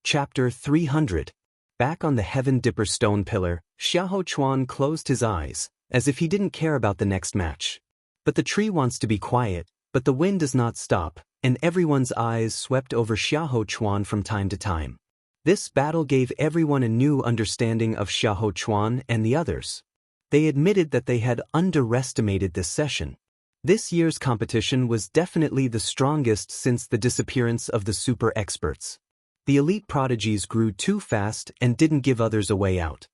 Chapter 300. Back on the Heaven Dipper stone pillar, Xiahou Chuan closed his eyes, as if he didn't care about the next match. But the tree wants to be quiet, but the wind does not stop, and everyone's eyes swept over Xiahou Chuan from time to time. This battle gave everyone a new understanding of Xiahou Chuan and the others. They admitted that they had underestimated this session. This year's competition was definitely the strongest since the disappearance of the super experts. The elite prodigies grew too fast and didn't give others a way out.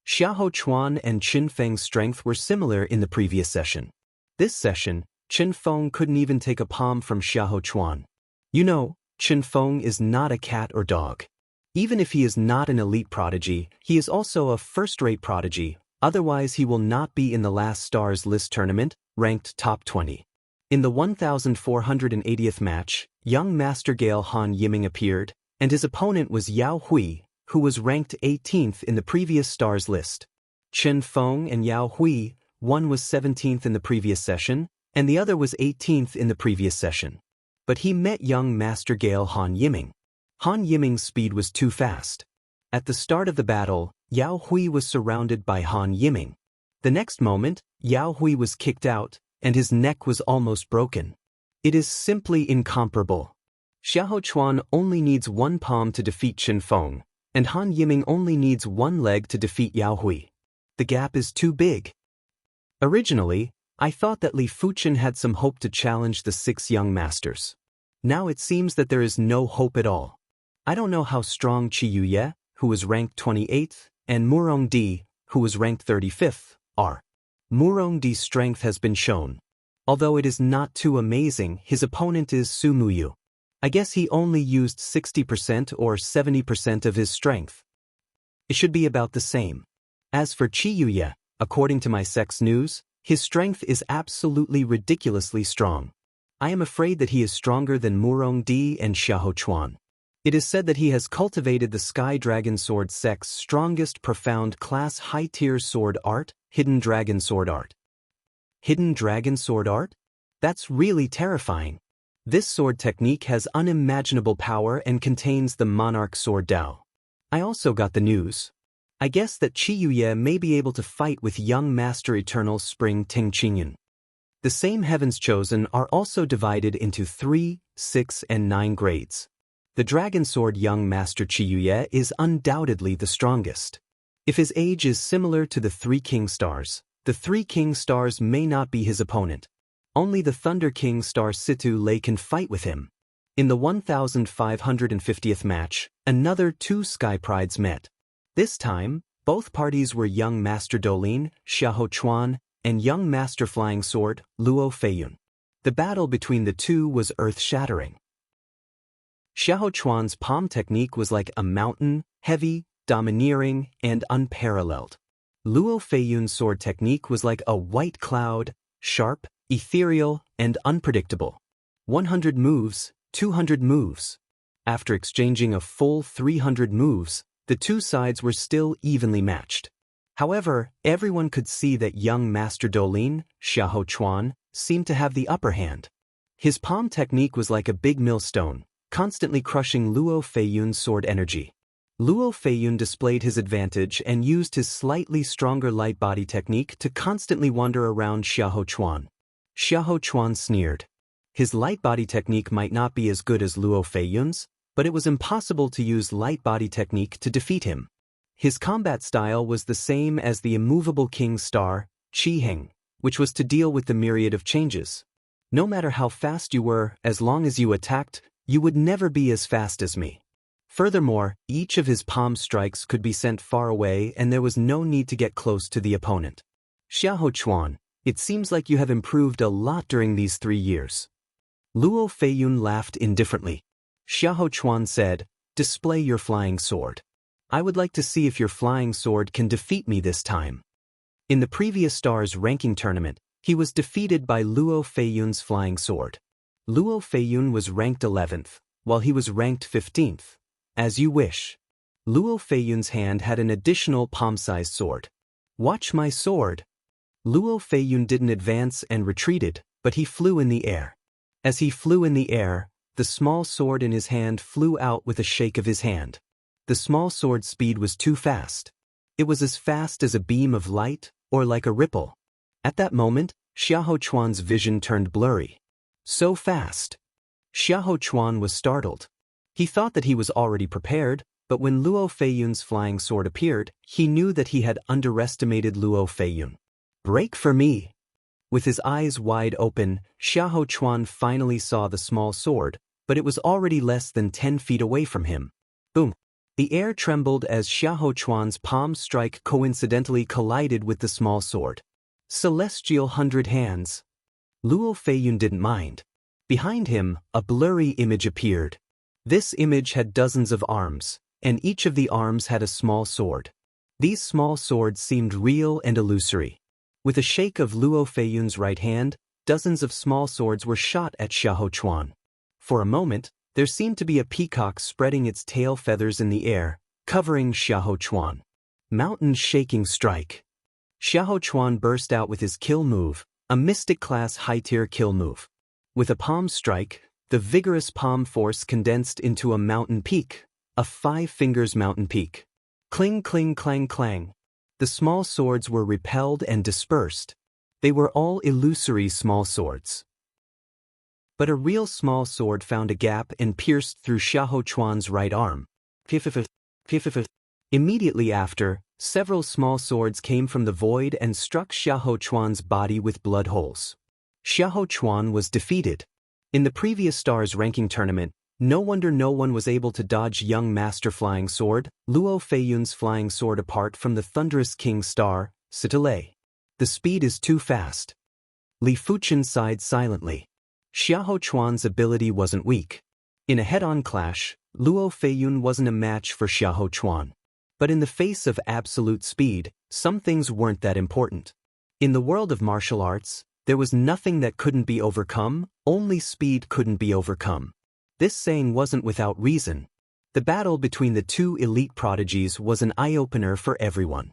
Xiahou Chuan and Qin Feng's strength were similar in the previous session. This session, Qin Feng couldn't even take a palm from Xiahou Chuan. You know, Qin Feng is not a cat or dog. Even if he is not an elite prodigy, he is also a first-rate prodigy, otherwise he will not be in the last stars list tournament, ranked top 20. In the 1480th match, young Master Gale Han Yiming appeared, and his opponent was Yao Hui, who was ranked 18th in the previous stars list. Qin Feng and Yao Hui, one was 17th in the previous session, and the other was 18th in the previous session. But he met young Master Gale Han Yiming. Han Yiming's speed was too fast. At the start of the battle, Yao Hui was surrounded by Han Yiming. The next moment, Yao Hui was kicked out, and his neck was almost broken. It is simply incomparable. Xiahou Chuan only needs one palm to defeat Qin Feng, and Han Yiming only needs one leg to defeat Yao Hui. The gap is too big. Originally, I thought that Li Fuchen had some hope to challenge the 6 young masters. Now it seems that there is no hope at all. I don't know how strong Qi Yuye, who was ranked 28th, and Murong Di, who was ranked 35th, are. Murong Di's strength has been shown. Although it is not too amazing, his opponent is Su Muyu. I guess he only used 60% or 70% of his strength. It should be about the same. As for Qi Yuye, according to my sect's news, his strength is absolutely ridiculously strong. I am afraid that he is stronger than Murong Di and Xiahou Chuan. It is said that he has cultivated the Sky Dragon Sword sect's strongest profound class high-tier sword art, Hidden Dragon Sword Art. Hidden Dragon Sword Art? That's really terrifying. This sword technique has unimaginable power and contains the Monarch Sword Dao. I also got the news. I guess that Qi Yuye may be able to fight with young Master Eternal Spring Ting Qingyun. The same Heavens Chosen are also divided into 3, 6, and 9 grades. The Dragon Sword young Master Qi Yuye is undoubtedly the strongest. If his age is similar to the 3 King Stars, the 3 King Stars may not be his opponent. Only the Thunder King Star Situ Lei can fight with him. In the 1550th match, another 2 Sky Prides met. This time, both parties were young Master Dolin, Xiahou Chuan, and young Master Flying Sword, Luo Feiyun. The battle between the two was earth-shattering. Xiahou Chuan's palm technique was like a mountain, heavy, domineering, and unparalleled. Luo Feiyun's sword technique was like a white cloud, sharp, ethereal, and unpredictable. 100 moves, 200 moves. After exchanging a full 300 moves, the two sides were still evenly matched. However, everyone could see that young Master Dolin, Xiahou Chuan, seemed to have the upper hand. His palm technique was like a big millstone, constantly crushing Luo Feiyun's sword energy. Luo Feiyun displayed his advantage and used his slightly stronger light body technique to constantly wander around Xiahou Chuan. Xiahou Chuan sneered. His light body technique might not be as good as Luo Feiyun's, but it was impossible to use light body technique to defeat him. His combat style was the same as the immovable King Star, Qi Heng, which was to deal with the myriad of changes. No matter how fast you were, as long as you attacked, you would never be as fast as me. Furthermore, each of his palm strikes could be sent far away and there was no need to get close to the opponent. Xiahou Chuan, it seems like you have improved a lot during these 3 years. Luo Feiyun laughed indifferently. Xiahou Chuan said, "Display your flying sword. I would like to see if your flying sword can defeat me this time." In the previous stars ranking tournament, he was defeated by Luo Feiyun's flying sword. Luo Feiyun was ranked 11th, while he was ranked 15th. As you wish. Luo Feiyun's hand had an additional palm-sized sword. Watch my sword. Luo Feiyun didn't advance and retreated, but he flew in the air. As he flew in the air, the small sword in his hand flew out with a shake of his hand. The small sword's speed was too fast. It was as fast as a beam of light, or like a ripple. At that moment, Xiahou Chuan's vision turned blurry. So fast. Xiahou Chuan was startled. He thought that he was already prepared, but when Luo Feiyun's flying sword appeared, he knew that he had underestimated Luo Feiyun. Break for me! With his eyes wide open, Xiahou Chuan finally saw the small sword, but it was already less than 10 feet away from him. Boom! The air trembled as Xiahou Chuan's palm strike coincidentally collided with the small sword. Celestial 100 hands. Luo Feiyun didn't mind. Behind him, a blurry image appeared. This image had dozens of arms, and each of the arms had a small sword. These small swords seemed real and illusory. With a shake of Luo Feiyun's right hand, dozens of small swords were shot at Xiahou Chuan. For a moment, there seemed to be a peacock spreading its tail feathers in the air, covering Xiahou Chuan. Mountain shaking strike. Xiahou Chuan burst out with his kill move, a mystic-class high-tier kill move. With a palm strike, the vigorous palm force condensed into a mountain peak, a 5 fingers mountain peak. Cling cling clang clang. The small swords were repelled and dispersed. They were all illusory small swords. But a real small sword found a gap and pierced through Xiahou Chuan's right arm. Immediately after, several small swords came from the void and struck Xiahou Chuan's body with blood holes. Xiahou Chuan was defeated. In the previous Stars ranking tournament, no wonder no one was able to dodge young Master Flying Sword, Luo Feiyun's flying sword apart from the thunderous King Star, Citalay. The speed is too fast. Li Fuchen sighed silently. Xiahou Chuan's ability wasn't weak. In a head-on clash, Luo Feiyun wasn't a match for Xiahou Chuan. But in the face of absolute speed, some things weren't that important. In the world of martial arts, there was nothing that couldn't be overcome, only speed couldn't be overcome. This saying wasn't without reason. The battle between the two elite prodigies was an eye-opener for everyone.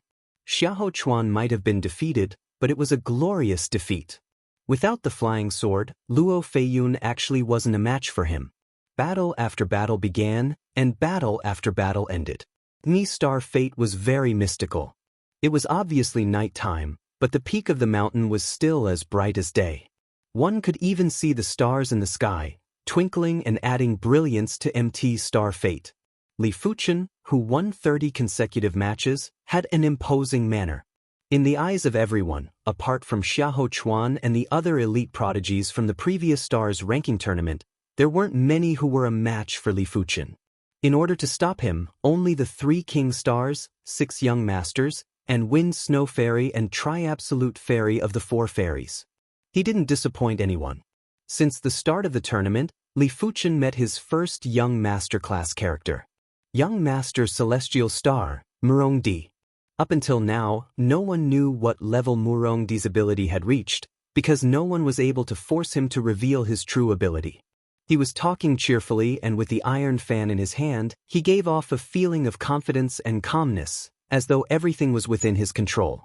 Xiahou Chuan might have been defeated, but it was a glorious defeat. Without the flying sword, Luo Feiyun actually wasn't a match for him. Battle after battle began, and battle after battle ended. Ni Star fate was very mystical. It was obviously night time, but the peak of the mountain was still as bright as day. One could even see the stars in the sky, twinkling and adding brilliance to MT Star fate. Li Fuchen, who won 30 consecutive matches, had an imposing manner. In the eyes of everyone, apart from Xiahou Chuan and the other elite prodigies from the previous Stars ranking tournament, there weren't many who were a match for Li Fuchen. In order to stop him, only the 3 King Stars, 6 Young Masters, and Wind Snow Fairy and Tri-Absolute Fairy of the 4 Fairies. He didn't disappoint anyone. Since the start of the tournament, Li Fuchen met his first Young Master class character. Young Master Celestial Star, Murongdi. Up until now, no one knew what level Murongdi's ability had reached, because no one was able to force him to reveal his true ability. He was talking cheerfully, and with the iron fan in his hand, he gave off a feeling of confidence and calmness, as though everything was within his control.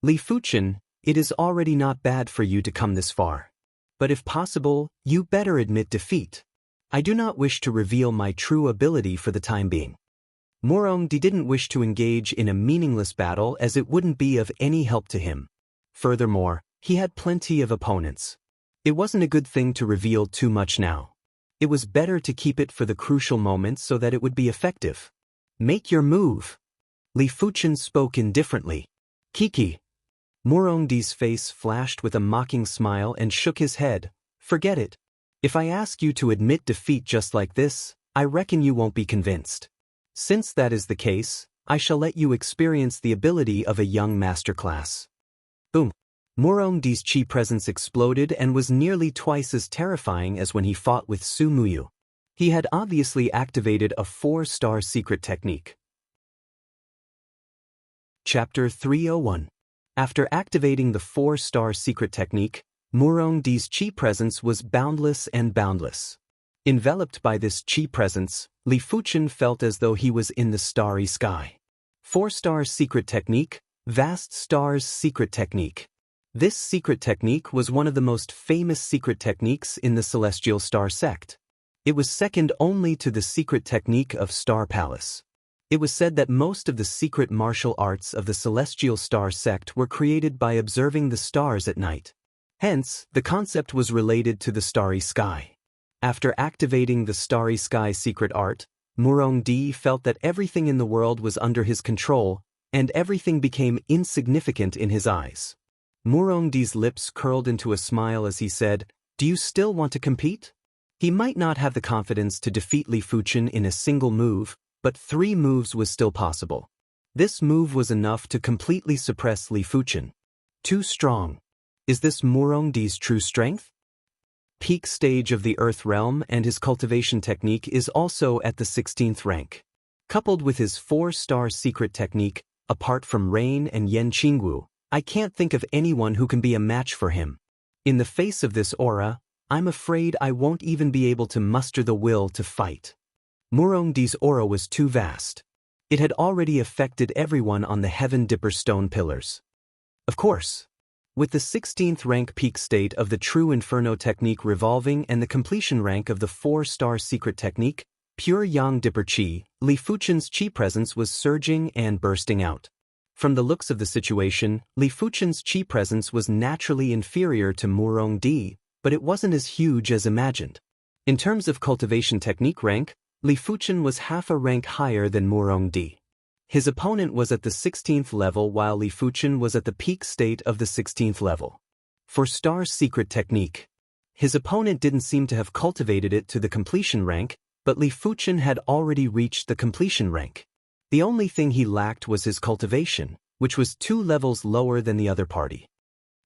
Li Fuchen, it is already not bad for you to come this far. But if possible, you better admit defeat. I do not wish to reveal my true ability for the time being. Murongdi didn't wish to engage in a meaningless battle as it wouldn't be of any help to him. Furthermore, he had plenty of opponents. It wasn't a good thing to reveal too much now. It was better to keep it for the crucial moments so that it would be effective. Make your move. Li Fuchen spoke indifferently. Kiki. Murongdi's face flashed with a mocking smile and shook his head. Forget it. If I ask you to admit defeat just like this, I reckon you won't be convinced. Since that is the case, I shall let you experience the ability of a young master class. Boom. Murongdi's chi presence exploded and was nearly twice as terrifying as when he fought with Su Muyu. He had obviously activated a 4-star secret technique. Chapter 301. After activating the 4-star secret technique, Murongdi's chi presence was boundless and boundless. Enveloped by this chi presence, Li Fuchen felt as though he was in the starry sky. 4-star secret technique, vast stars secret technique. This secret technique was one of the most famous secret techniques in the Celestial Star sect. It was second only to the secret technique of Star Palace. It was said that most of the secret martial arts of the Celestial Star sect were created by observing the stars at night. Hence, the concept was related to the starry sky. After activating the starry sky secret art, Murong-di felt that everything in the world was under his control, and everything became insignificant in his eyes. Murong-di's lips curled into a smile as he said, "Do you still want to compete?" He might not have the confidence to defeat Li Fuchen in a single move, but 3 moves was still possible. This move was enough to completely suppress Li Fuchen. Too strong. Is this Murong-di's true strength? Peak stage of the Earth realm and his cultivation technique is also at the 16th rank. Coupled with his 4-star secret technique, apart from Rain and Yan Qingwu, I can't think of anyone who can be a match for him. In the face of this aura, I'm afraid I won't even be able to muster the will to fight. Murong-di's aura was too vast. It had already affected everyone on the Heaven Dipper stone pillars. Of course. With the 16th rank peak state of the True Inferno technique revolving and the completion rank of the 4-star secret technique, Pure Yang Dipper Qi, Li Fuchen's Qi presence was surging and bursting out. From the looks of the situation, Li Fuchen's Qi presence was naturally inferior to Murong-di, but it wasn't as huge as imagined. In terms of cultivation technique rank, Li Fuchen was half a rank higher than Murong-di. His opponent was at the 16th level while Li Fuchen was at the peak state of the 16th level. For Star Secret Technique, his opponent didn't seem to have cultivated it to the completion rank, but Li Fuchen had already reached the completion rank. The only thing he lacked was his cultivation, which was 2 levels lower than the other party.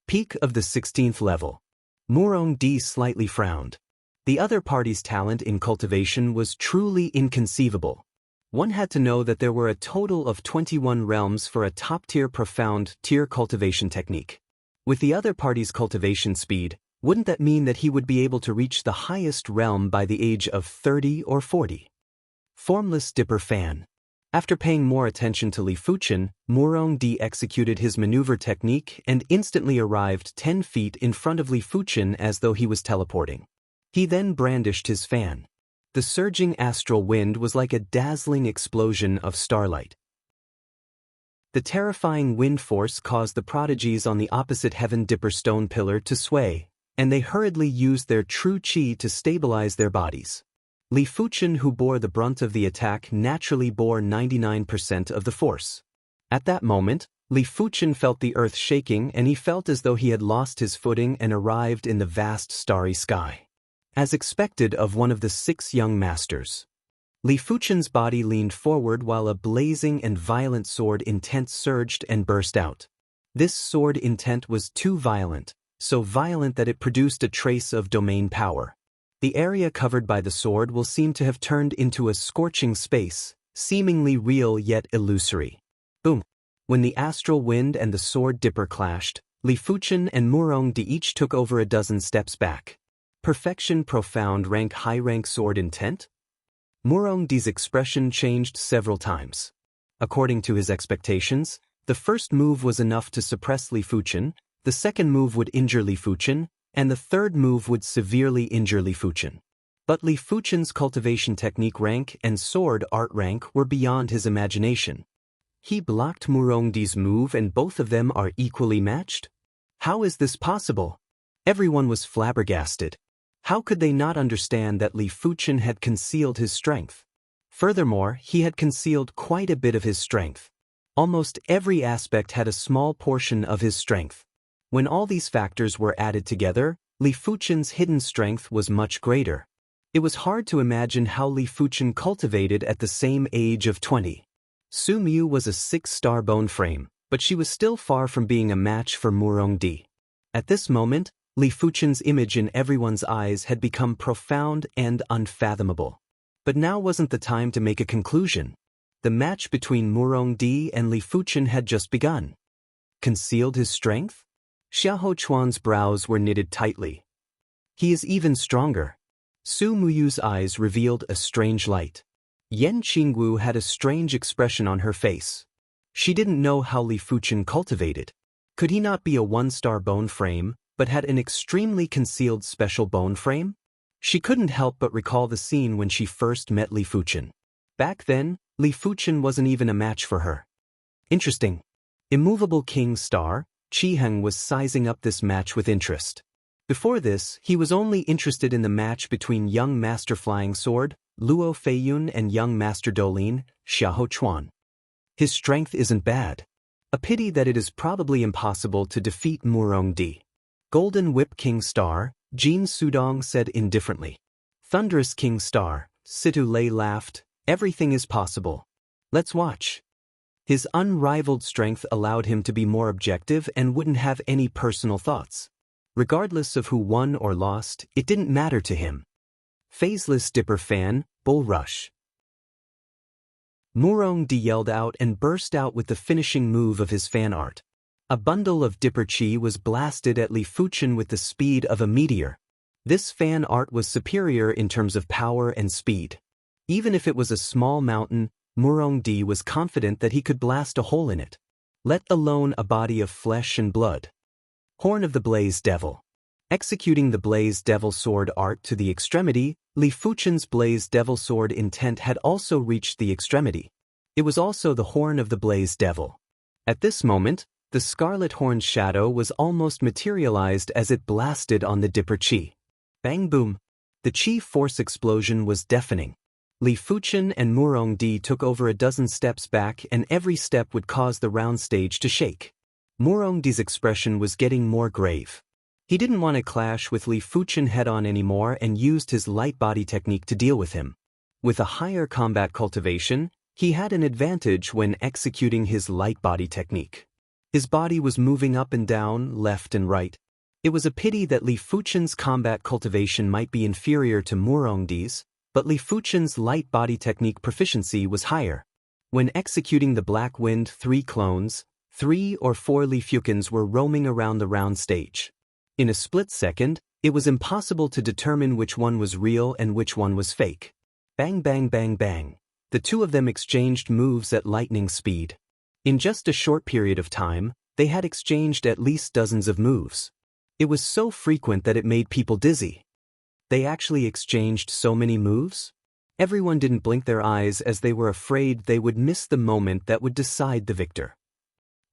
Peak of the 16th level. Murong-di slightly frowned. The other party's talent in cultivation was truly inconceivable. One had to know that there were a total of 21 realms for a top-tier profound tier cultivation technique. With the other party's cultivation speed, wouldn't that mean that he would be able to reach the highest realm by the age of 30 or 40? Formless Dipper Fan. After paying more attention to Li Fuchen, Murong-di executed his maneuver technique and instantly arrived 10 feet in front of Li Fuchen as though he was teleporting. He then brandished his fan. The surging astral wind was like a dazzling explosion of starlight. The terrifying wind force caused the prodigies on the opposite Heaven Dipper stone pillar to sway, and they hurriedly used their true qi to stabilize their bodies. Li Fuchen, who bore the brunt of the attack, naturally bore 99% of the force. At that moment, Li Fuchen felt the earth shaking and he felt as though he had lost his footing and arrived in the vast starry sky. As expected of one of the 6 young masters. Li Fuchen's body leaned forward while a blazing and violent sword intent surged and burst out. This sword intent was too violent, so violent that it produced a trace of domain power. The area covered by the sword will seem to have turned into a scorching space, seemingly real yet illusory. Boom! When the astral wind and the sword dipper clashed, Li Fuchen and Murong-di each took over a dozen steps back. Perfection profound rank high rank sword intent? Murong-di's expression changed several times. According to his expectations, the first move was enough to suppress Li Fuchen, the second move would injure Li Fuchen, and the third move would severely injure Li Fuchen. But Li Fuchen's cultivation technique rank and sword art rank were beyond his imagination. He blocked Murong-di's move and both of them are equally matched? How is this possible? Everyone was flabbergasted. How could they not understand that Li Fuchen had concealed his strength? Furthermore, he had concealed quite a bit of his strength. Almost every aspect had a small portion of his strength. When all these factors were added together, Li Fuchen's hidden strength was much greater. It was hard to imagine how Li Fuchen cultivated at the same age of 20. Su Mu was a 6-star bone frame, but she was still far from being a match for Murong-di. At this moment, Li Fuchen's image in everyone's eyes had become profound and unfathomable. But now wasn't the time to make a conclusion. The match between Murong-di and Li Fuchen had just begun. Concealed his strength? Xiahou Chuan's brows were knitted tightly. He is even stronger. Su Muyu's eyes revealed a strange light. Yan Qingwu had a strange expression on her face. She didn't know how Li Fuchen cultivated. Could he not be a 1-star bone frame, but had an extremely concealed special bone frame? She couldn't help but recall the scene when she first met Li Fuchen. Back then, Li Fuchen wasn't even a match for her. Interesting. Immovable King Star, Qi Heng was sizing up this match with interest. Before this, he was only interested in the match between young Master Flying Sword, Luo Feiyun, and young Master Dolin, Xiahou Chuan. His strength isn't bad. A pity that it is probably impossible to defeat Murong-di. Golden Whip King Star, Jin Sudong said indifferently. Thunderous King Star, Situ Lei laughed, everything is possible. Let's watch. His unrivaled strength allowed him to be more objective and wouldn't have any personal thoughts. Regardless of who won or lost, it didn't matter to him. Phaseless Dipper Fan, Bull Rush. Murong-di yelled out and burst out with the finishing move of his fan art. A bundle of Dipper Chi was blasted at Li Fuchen with the speed of a meteor. This fan art was superior in terms of power and speed. Even if it was a small mountain, Murong-di was confident that he could blast a hole in it, let alone a body of flesh and blood. Horn of the Blaze Devil. Executing the Blaze Devil Sword art to the extremity, Li Fuchen's Blaze Devil Sword intent had also reached the extremity. It was also the Horn of the Blaze Devil. At this moment, the Scarlet Horn's shadow was almost materialized as it blasted on the Dipper Chi. Bang boom! The Chi force explosion was deafening. Li Fuchen and Murong-di took over a dozen steps back, and every step would cause the round stage to shake. Murong-di's expression was getting more grave. He didn't want to clash with Li Fuchen head-on anymore and used his light body technique to deal with him. With a higher combat cultivation, he had an advantage when executing his light body technique. His body was moving up and down, left and right. It was a pity that Li Fuchen's combat cultivation might be inferior to Murong-di's, but Li Fuchen's light body technique proficiency was higher. When executing the Black Wind 3 clones, 3 or 4 Li Fuchens were roaming around the round stage. In a split second, it was impossible to determine which one was real and which one was fake. Bang bang bang bang. The two of them exchanged moves at lightning speed. In just a short period of time, they had exchanged at least dozens of moves. It was so frequent that it made people dizzy. They actually exchanged so many moves? Everyone didn't blink their eyes as they were afraid they would miss the moment that would decide the victor.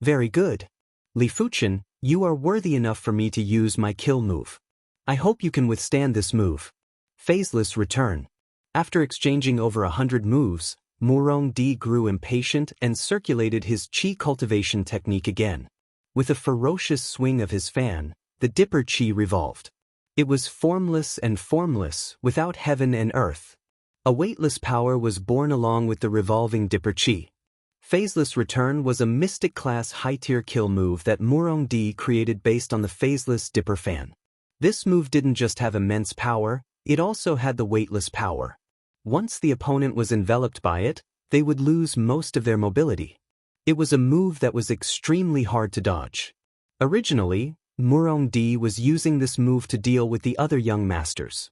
Very good. Li Fuchen, you are worthy enough for me to use my kill move. I hope you can withstand this move. Phaseless Return. After exchanging over 100 moves, Murong-di grew impatient and circulated his Qi cultivation technique again. With a ferocious swing of his fan, the Dipper Chi revolved. It was formless and formless, without heaven and earth. A weightless power was born along with the revolving Dipper Chi. Phaseless Return was a Mystic-class high-tier kill move that Murong-di created based on the Phaseless Dipper Fan. This move didn't just have immense power, it also had the weightless power. Once the opponent was enveloped by it, they would lose most of their mobility. It was a move that was extremely hard to dodge. Originally, Murong-di was using this move to deal with the other young masters.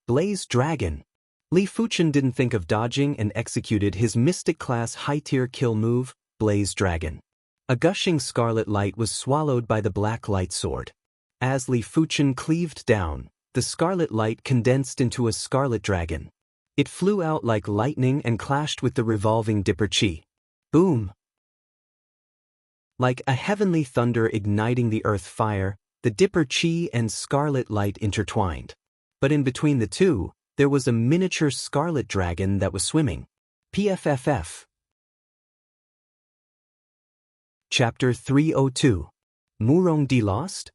Blaze Dragon. Li Fuchen didn't think of dodging and executed his Mystic-class high-tier kill move, Blaze Dragon. A gushing scarlet light was swallowed by the black light sword. As Li Fuchen cleaved down, the scarlet light condensed into a scarlet dragon. It flew out like lightning and clashed with the revolving Dipper Chi. Boom! Like a heavenly thunder igniting the earth fire, the Dipper Chi and scarlet light intertwined. But in between the two, there was a miniature scarlet dragon that was swimming. PFFF. Chapter 302. Murong-di lost?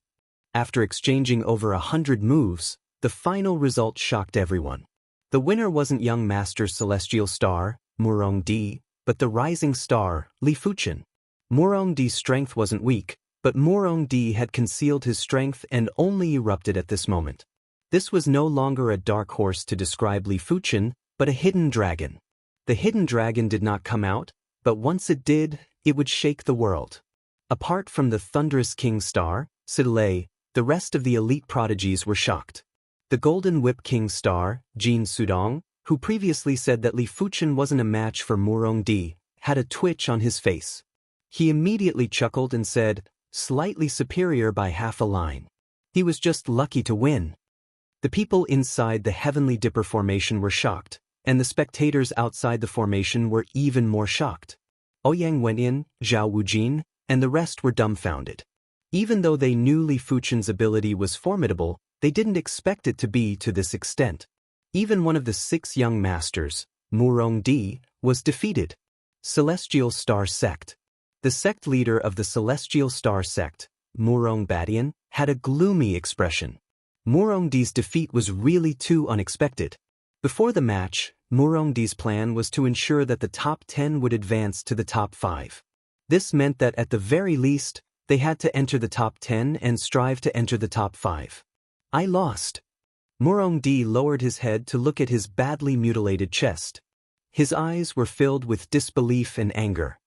After exchanging over 100 moves, the final result shocked everyone. The winner wasn't young Master Celestial Star, Murong-di, but the rising star, Li Fuchen. Murong-di's strength wasn't weak, but Murong-di had concealed his strength and only erupted at this moment. This was no longer a dark horse to describe Li Fuchen, but a hidden dragon. The hidden dragon did not come out, but once it did, it would shake the world. Apart from the thunderous King Star, Sidlei, the rest of the elite prodigies were shocked. The Golden Whip King Star, Jin Sudong, who previously said that Li Fuchen wasn't a match for Murong-di, had a twitch on his face. He immediately chuckled and said, slightly superior by half a line. He was just lucky to win. The people inside the Heavenly Dipper formation were shocked, and the spectators outside the formation were even more shocked. Ouyang went in, Zhao Wujin, and the rest were dumbfounded. Even though they knew Li Fuchen's ability was formidable, they didn't expect it to be to this extent. Even one of the 6 young masters, Murong Di, was defeated. Celestial Star Sect. The sect leader of the Celestial Star Sect, Murong Badian, had a gloomy expression. Murong Di's defeat was really too unexpected. Before the match, Murong Di's plan was to ensure that the top 10 would advance to the top 5. This meant that at the very least, they had to enter the top 10 and strive to enter the top 5. I lost. Murong Di lowered his head to look at his badly mutilated chest. His eyes were filled with disbelief and anger.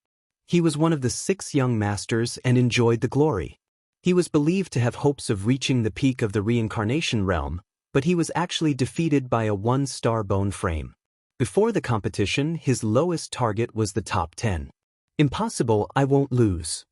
He was one of the 6 young masters and enjoyed the glory. He was believed to have hopes of reaching the peak of the reincarnation realm, but he was actually defeated by a 1-star bone frame. Before the competition, his lowest target was the top 10. Impossible, I won't lose.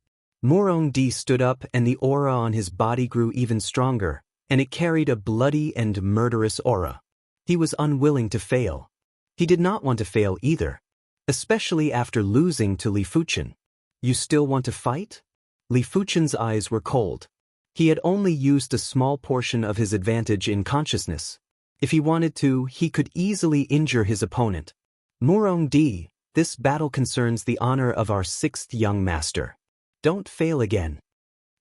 Murong Di stood up and the aura on his body grew even stronger, and it carried a bloody and murderous aura. He was unwilling to fail. He did not want to fail either, especially after losing to Li Fuchen. You still want to fight? Li Fuchen's eyes were cold. He had only used a small portion of his advantage in consciousness. If he wanted to, he could easily injure his opponent. Murong Di, this battle concerns the honor of our 6th young master. Don't fail again.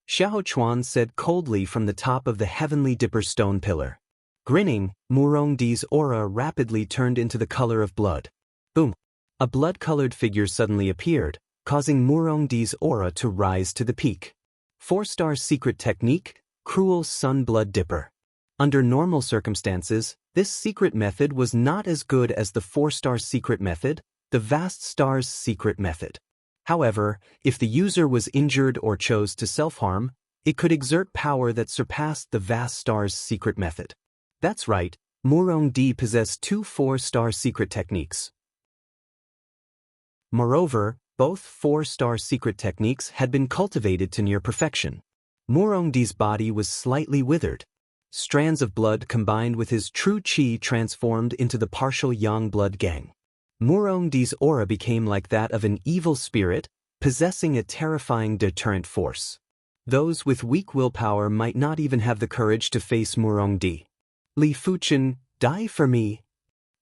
Xiahou Chuan said coldly from the top of the heavenly dipper stone pillar. Grinning, Murong Di's aura rapidly turned into the color of blood. Boom! A blood-colored figure suddenly appeared, causing Murong Di's aura to rise to the peak. 4-star secret technique, Cruel Sun Blood Dipper. Under normal circumstances, this secret method was not as good as the 4-star secret method, the Vast Star's secret method. However, if the user was injured or chose to self-harm, it could exert power that surpassed the Vast Star's secret method. That's right, Murong Di possessed 2 4-star secret techniques. Moreover, both 4-star secret techniques had been cultivated to near perfection. Murong Di's body was slightly withered. Strands of blood combined with his true qi transformed into the partial yang blood gang. Murong Di's aura became like that of an evil spirit, possessing a terrifying deterrent force. Those with weak willpower might not even have the courage to face Murong Di. Li Fuchen, die for me.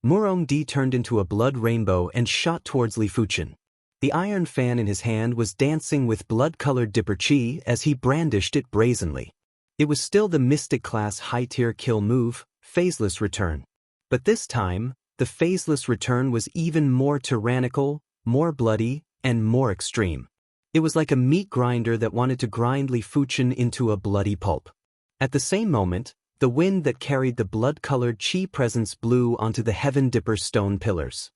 Murong Di turned into a blood rainbow and shot towards Li Fuchen. The iron fan in his hand was dancing with blood-colored dipper chi as he brandished it brazenly. It was still the mystic class high-tier kill move, Phaseless Return. But this time, the Phaseless Return was even more tyrannical, more bloody, and more extreme. It was like a meat grinder that wanted to grind Li Fuchen into a bloody pulp. At the same moment, the wind that carried the blood-colored qi presence blew onto the Heaven Dipper stone pillars.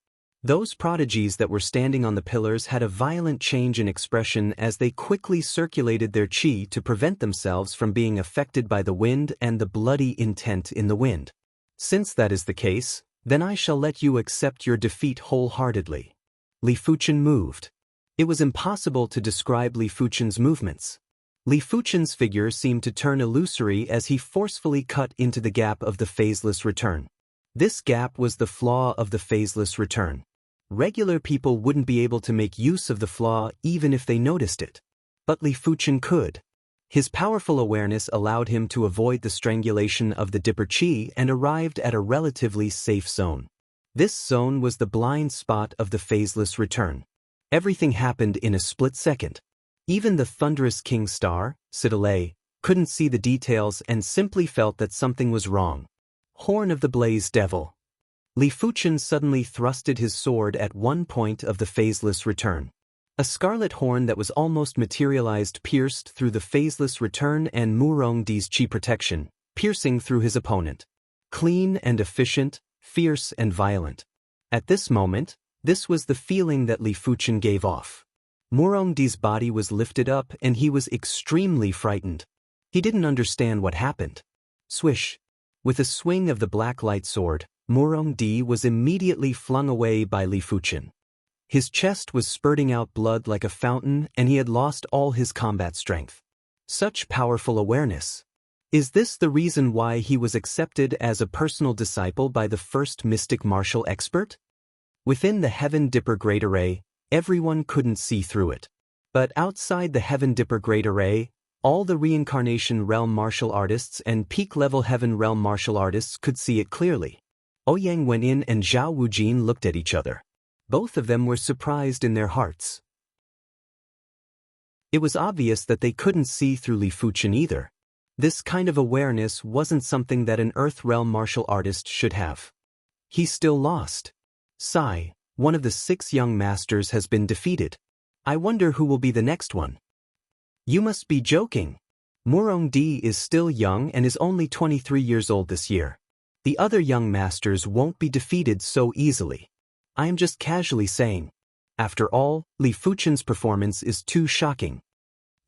Those prodigies that were standing on the pillars had a violent change in expression as they quickly circulated their qi to prevent themselves from being affected by the wind and the bloody intent in the wind. Since that is the case, then I shall let you accept your defeat wholeheartedly. Li Fuchen moved. It was impossible to describe Li Fuchen's movements. Li Fuchen's figure seemed to turn illusory as he forcefully cut into the gap of the Phaseless Return. This gap was the flaw of the Phaseless Return. Regular people wouldn't be able to make use of the flaw even if they noticed it. But Li Fuchen could. His powerful awareness allowed him to avoid the strangulation of the dipper chi and arrived at a relatively safe zone. This zone was the blind spot of the Phaseless Return. Everything happened in a split second. Even the thunderous King Star, Siddelay, couldn't see the details and simply felt that something was wrong. Horn of the Blaze Devil. Li Fuchen suddenly thrusted his sword at one point of the Phaseless Return. A scarlet horn that was almost materialized pierced through the Phaseless Return and Murong Di's chi protection, piercing through his opponent. Clean and efficient, fierce and violent. At this moment, this was the feeling that Li Fuchen gave off. Murong Di's body was lifted up and he was extremely frightened. He didn't understand what happened. Swish. With a swing of the black light sword, Murong Di was immediately flung away by Li Fuchen. His chest was spurting out blood like a fountain and he had lost all his combat strength. Such powerful awareness. Is this the reason why he was accepted as a personal disciple by the first mystic martial expert? Within the Heaven Dipper Great Array, everyone couldn't see through it. But outside the Heaven Dipper Great Array, all the Reincarnation Realm martial artists and peak-level Heaven Realm martial artists could see it clearly. Ouyang went in and Zhao Wujin looked at each other. Both of them were surprised in their hearts. It was obvious that they couldn't see through Li Fuchen either. This kind of awareness wasn't something that an Earth Realm martial artist should have. He's still lost. Sai, one of the 6 young masters, has been defeated. I wonder who will be the next one. You must be joking. Murong Di is still young and is only 23 years old this year. The other young masters won't be defeated so easily. I am just casually saying. After all, Li Fuchen's performance is too shocking.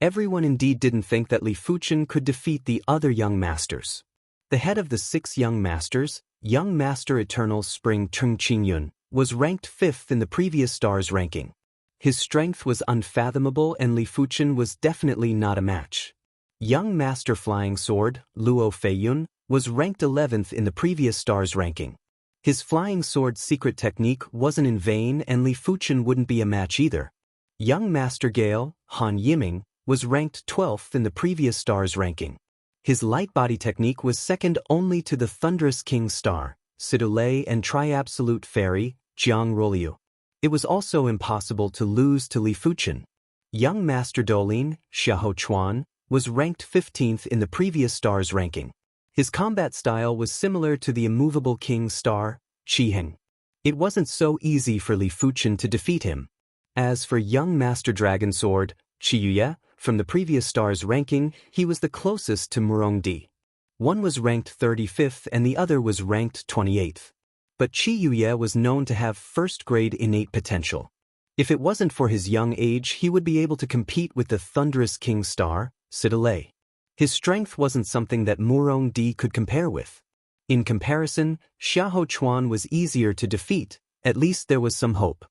Everyone indeed didn't think that Li Fuchen could defeat the other young masters. The head of the 6 young masters, Young Master Eternal Spring Tung Qingyun, was ranked 5th in the previous stars ranking. His strength was unfathomable and Li Fuchen was definitely not a match. Young Master Flying Sword, Luo Feiyun, was ranked 11th in the previous stars ranking. His flying sword secret technique wasn't in vain and Li Fuchen wouldn't be a match either. Young Master Gale, Han Yiming, was ranked 12th in the previous stars ranking. His light body technique was second only to the Thunderous King Star, Sidulei, and Tri-Absolute Fairy, Jiang Roliu. It was also impossible to lose to Li Fuchen. Young Master Dolin, Xiahou Chuan, was ranked 15th in the previous stars ranking. His combat style was similar to the immovable King Star, Qiheng. It wasn't so easy for Li Fuchen to defeat him. As for Young Master Dragon Sword, Qiyuye, from the previous stars ranking, he was the closest to Murong Di. One was ranked 35th and the other was ranked 28th. But Qiyuye was known to have first-grade innate potential. If it wasn't for his young age, he would be able to compete with the Thunderous King Star, Sidulei. His strength wasn't something that Murong Di could compare with. In comparison, Xiahou Chuan was easier to defeat, at least there was some hope.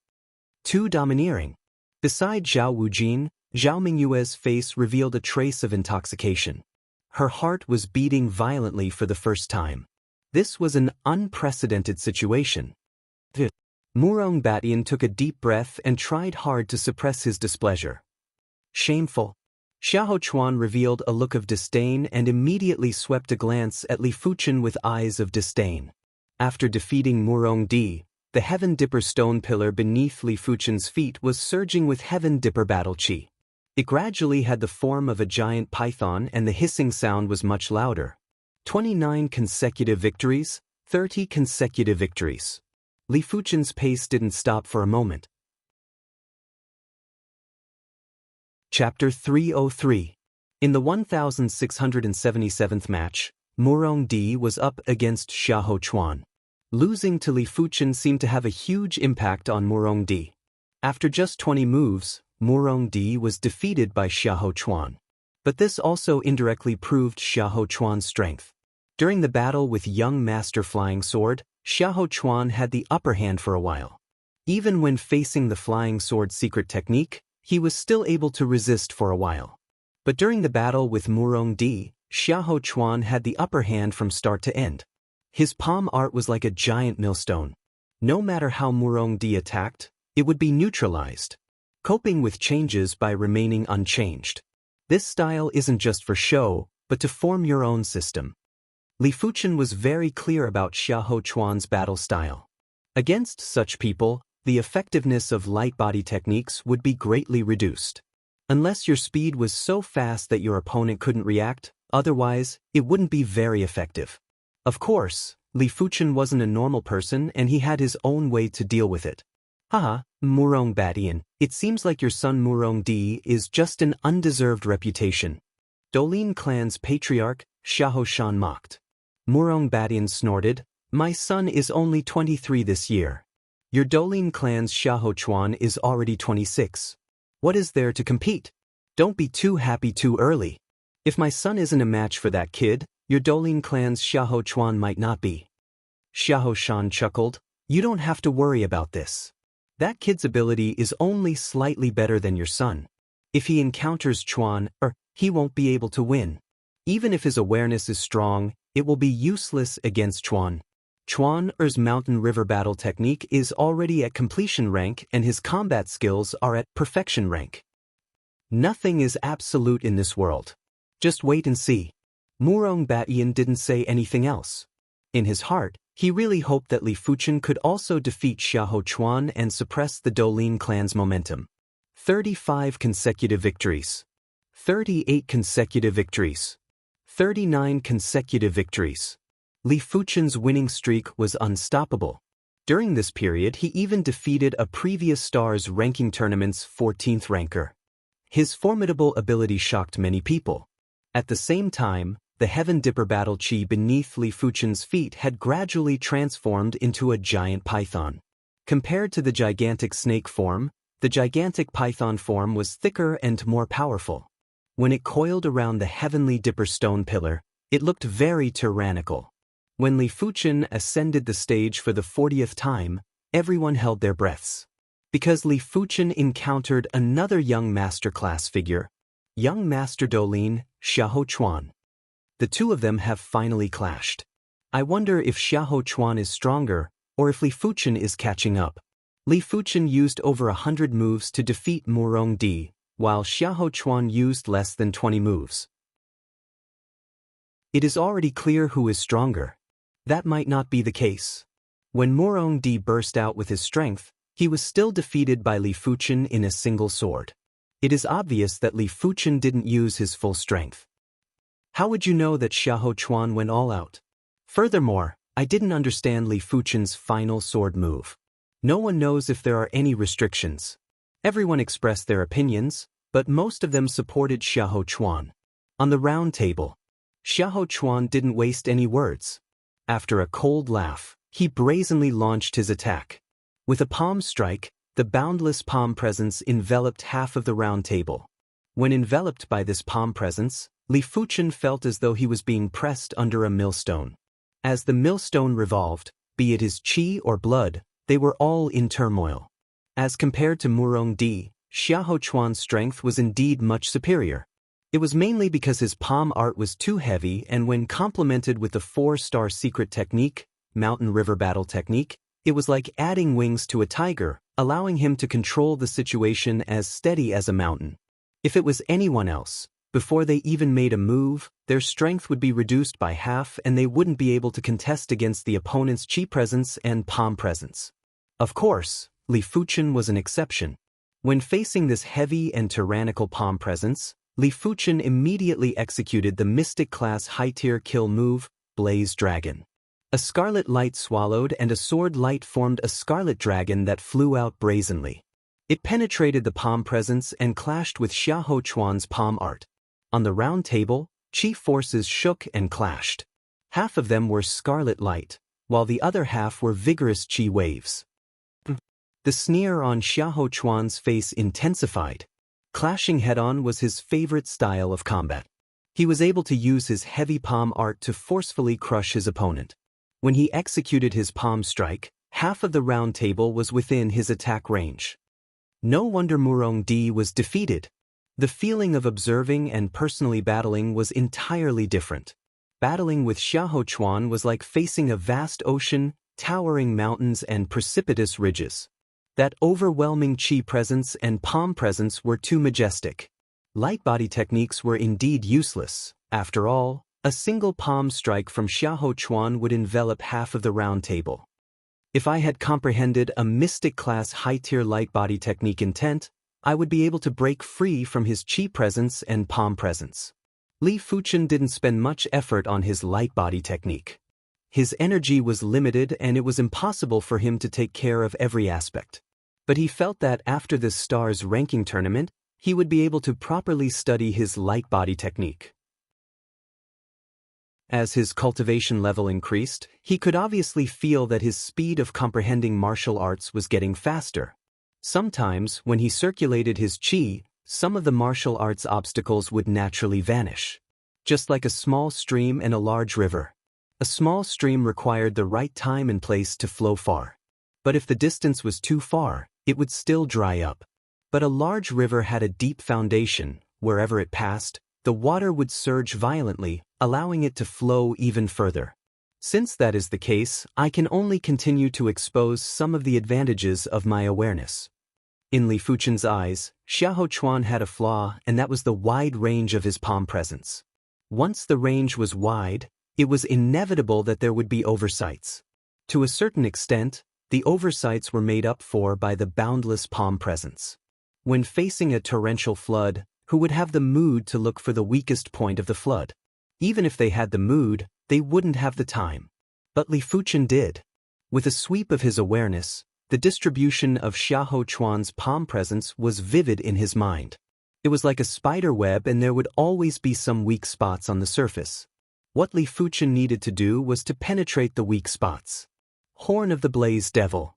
Too domineering. Beside Zhao Wujin, Zhao Mingyue's face revealed a trace of intoxication. Her heart was beating violently for the first time. This was an unprecedented situation. Murong Batian took a deep breath and tried hard to suppress his displeasure. Shameful. Xiahou Chuan revealed a look of disdain and immediately swept a glance at Li Fuchen with eyes of disdain. After defeating Murong Di, the Heaven Dipper stone pillar beneath Li Fuchen's feet was surging with Heaven Dipper battle chi. It gradually had the form of a giant python and the hissing sound was much louder. 29 consecutive victories, 30 consecutive victories. Li Fuchen's pace didn't stop for a moment. Chapter 303. In the 1677th match, Murong Di was up against Xiahou Chuan. Losing to Li Fuchen seemed to have a huge impact on Murong Di. After just 20 moves, Murong Di was defeated by Xiahou Chuan. But this also indirectly proved Xiahou Chuan's strength. During the battle with Young Master Flying Sword, Xiahou Chuan had the upper hand for a while. Even when facing the Flying Sword secret technique, he was still able to resist for a while. But during the battle with Murong Di, Xiahou Chuan had the upper hand from start to end. His palm art was like a giant millstone. No matter how Murong Di attacked, it would be neutralized, coping with changes by remaining unchanged. This style isn't just for show, but to form your own system. Li Fuchen was very clear about Xiahou Chuan's battle style. Against such people, the effectiveness of light body techniques would be greatly reduced. Unless your speed was so fast that your opponent couldn't react, otherwise, it wouldn't be very effective. Of course, Li Fuchen wasn't a normal person and he had his own way to deal with it. Haha, Murong Batian, it seems like your son Murong Di is just an undeserved reputation. Dolin clan's patriarch, Xiahou Shan mocked. Murong Batian snorted, my son is only 23 this year. Your Dolin clan's Xiahou Chuan is already 26. What is there to compete? Don't be too happy too early. If my son isn't a match for that kid, your Dolin clan's Xiahou Chuan might not be. Xiahou Shan chuckled, you don't have to worry about this. That kid's ability is only slightly better than your son. If he encounters Chuan, he won't be able to win. Even if his awareness is strong, it will be useless against Chuan. Chuan Er's mountain river battle technique is already at completion rank and his combat skills are at perfection rank. Nothing is absolute in this world. Just wait and see. Murong Batian didn't say anything else. In his heart, he really hoped that Li Fuchen could also defeat Xiahou Chuan and suppress the Doulin clan's momentum. 35 consecutive victories. 38 consecutive victories. 39 consecutive victories. Li Fuchen's winning streak was unstoppable. During this period, he even defeated a previous Stars ranking tournament's 14th ranker. His formidable ability shocked many people. At the same time, the Heaven Dipper battle chi beneath Li Fuchen's feet had gradually transformed into a giant python. Compared to the gigantic snake form, the gigantic python form was thicker and more powerful. When it coiled around the heavenly Dipper stone pillar, it looked very tyrannical. When Li Fuchen ascended the stage for the 40th time, everyone held their breaths. Because Li Fuchen encountered another young master class figure, young Master Doulin, Xiahou Chuan. The two of them have finally clashed. I wonder if Xiahou Chuan is stronger, or if Li Fuchen is catching up. Li Fuchen used over 100 moves to defeat Murong Di, while Xiahou Chuan used less than 20 moves. It is already clear who is stronger. That might not be the case. When Murong Di burst out with his strength, he was still defeated by Li Fuchen in a single sword. It is obvious that Li Fuchen didn't use his full strength. How would you know that Xiahou Chuan went all out? Furthermore, I didn't understand Li Fuchen's final sword move. No one knows if there are any restrictions. Everyone expressed their opinions, but most of them supported Xiahou Chuan. On the round table, Xiahou Chuan didn't waste any words. After a cold laugh, he brazenly launched his attack. With a palm strike, the boundless palm presence enveloped half of the round table. When enveloped by this palm presence, Li Fuchen felt as though he was being pressed under a millstone. As the millstone revolved, be it his qi or blood, they were all in turmoil. As compared to Murong Di, Xiahou Chuan's strength was indeed much superior. It was mainly because his palm art was too heavy, and when complemented with the 4-star secret technique, mountain river battle technique, it was like adding wings to a tiger, allowing him to control the situation as steady as a mountain. If it was anyone else, before they even made a move, their strength would be reduced by half and they wouldn't be able to contest against the opponent's qi presence and palm presence. Of course, Li Fuchen was an exception. When facing this heavy and tyrannical palm presence, Li Fuchen immediately executed the Mystic class high-tier kill move, Blaze Dragon. A scarlet light swallowed and a sword light formed a scarlet dragon that flew out brazenly. It penetrated the palm presence and clashed with Xiahou Chuan's palm art. On the round table, qi forces shook and clashed. Half of them were scarlet light, while the other half were vigorous qi waves. The sneer on Xiahou Chuan's face intensified. Clashing head-on was his favorite style of combat. He was able to use his heavy palm art to forcefully crush his opponent. When he executed his palm strike, half of the round table was within his attack range. No wonder Murong Di was defeated. The feeling of observing and personally battling was entirely different. Battling with Xiahou Chuan was like facing a vast ocean, towering mountains and precipitous ridges. That overwhelming qi presence and palm presence were too majestic. Light body techniques were indeed useless. After all, a single palm strike from Xiahou Chuan would envelop half of the round table. If I had comprehended a mystic class high-tier light body technique intent, I would be able to break free from his qi presence and palm presence. Li Fuchen didn't spend much effort on his light body technique. His energy was limited and it was impossible for him to take care of every aspect. But he felt that after this Stars ranking tournament, he would be able to properly study his light body technique. As his cultivation level increased, he could obviously feel that his speed of comprehending martial arts was getting faster. Sometimes, when he circulated his qi, some of the martial arts obstacles would naturally vanish. Just like a small stream and a large river. A small stream required the right time and place to flow far. But if the distance was too far, it would still dry up. But a large river had a deep foundation. Wherever it passed, the water would surge violently, allowing it to flow even further. Since that is the case, I can only continue to expose some of the advantages of my awareness. In Li Fuchen's eyes, Xiahou Chuan had a flaw, and that was the wide range of his palm presence. Once the range was wide, it was inevitable that there would be oversights. To a certain extent, the oversights were made up for by the boundless palm presence. When facing a torrential flood, who would have the mood to look for the weakest point of the flood? Even if they had the mood, they wouldn't have the time. But Li Fuchen did. With a sweep of his awareness, the distribution of Xiahou Chuan's palm presence was vivid in his mind. It was like a spider web, and there would always be some weak spots on the surface. What Li Fuchen needed to do was to penetrate the weak spots. Horn of the Blaze Devil.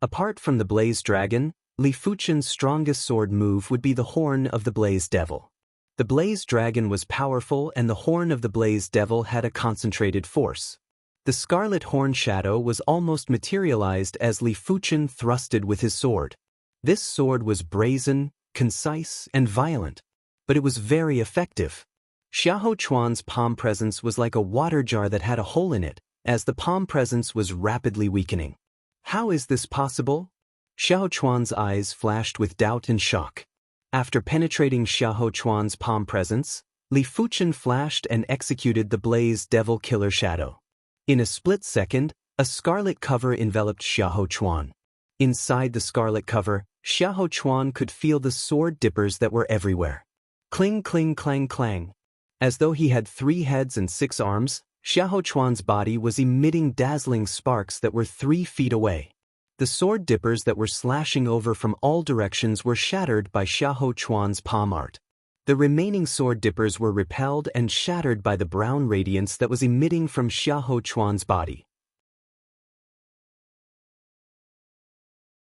Apart from the Blaze Dragon, Li Fuchen's strongest sword move would be the Horn of the Blaze Devil. The Blaze Dragon was powerful, and the Horn of the Blaze Devil had a concentrated force. The Scarlet Horn shadow was almost materialized as Li Fuchen thrusted with his sword. This sword was brazen, concise, and violent, but it was very effective. Xiahou Chuan's palm presence was like a water jar that had a hole in it, as the palm presence was rapidly weakening. How is this possible? Xiahou Chuan's eyes flashed with doubt and shock. After penetrating Xiahou Chuan's palm presence, Li Fuchen flashed and executed the Blaze Devil Killer Shadow. In a split second, a scarlet cover enveloped Xiahou Chuan. Inside the scarlet cover, Xiahou Chuan could feel the sword dippers that were everywhere. Cling, cling, clang, clang. As though he had 3 heads and 6 arms, Xiahou Chuan's body was emitting dazzling sparks that were 3 feet away. The sword dippers that were slashing over from all directions were shattered by Xiahou Chuan's palm art. The remaining sword dippers were repelled and shattered by the brown radiance that was emitting from Xiahou Chuan's body.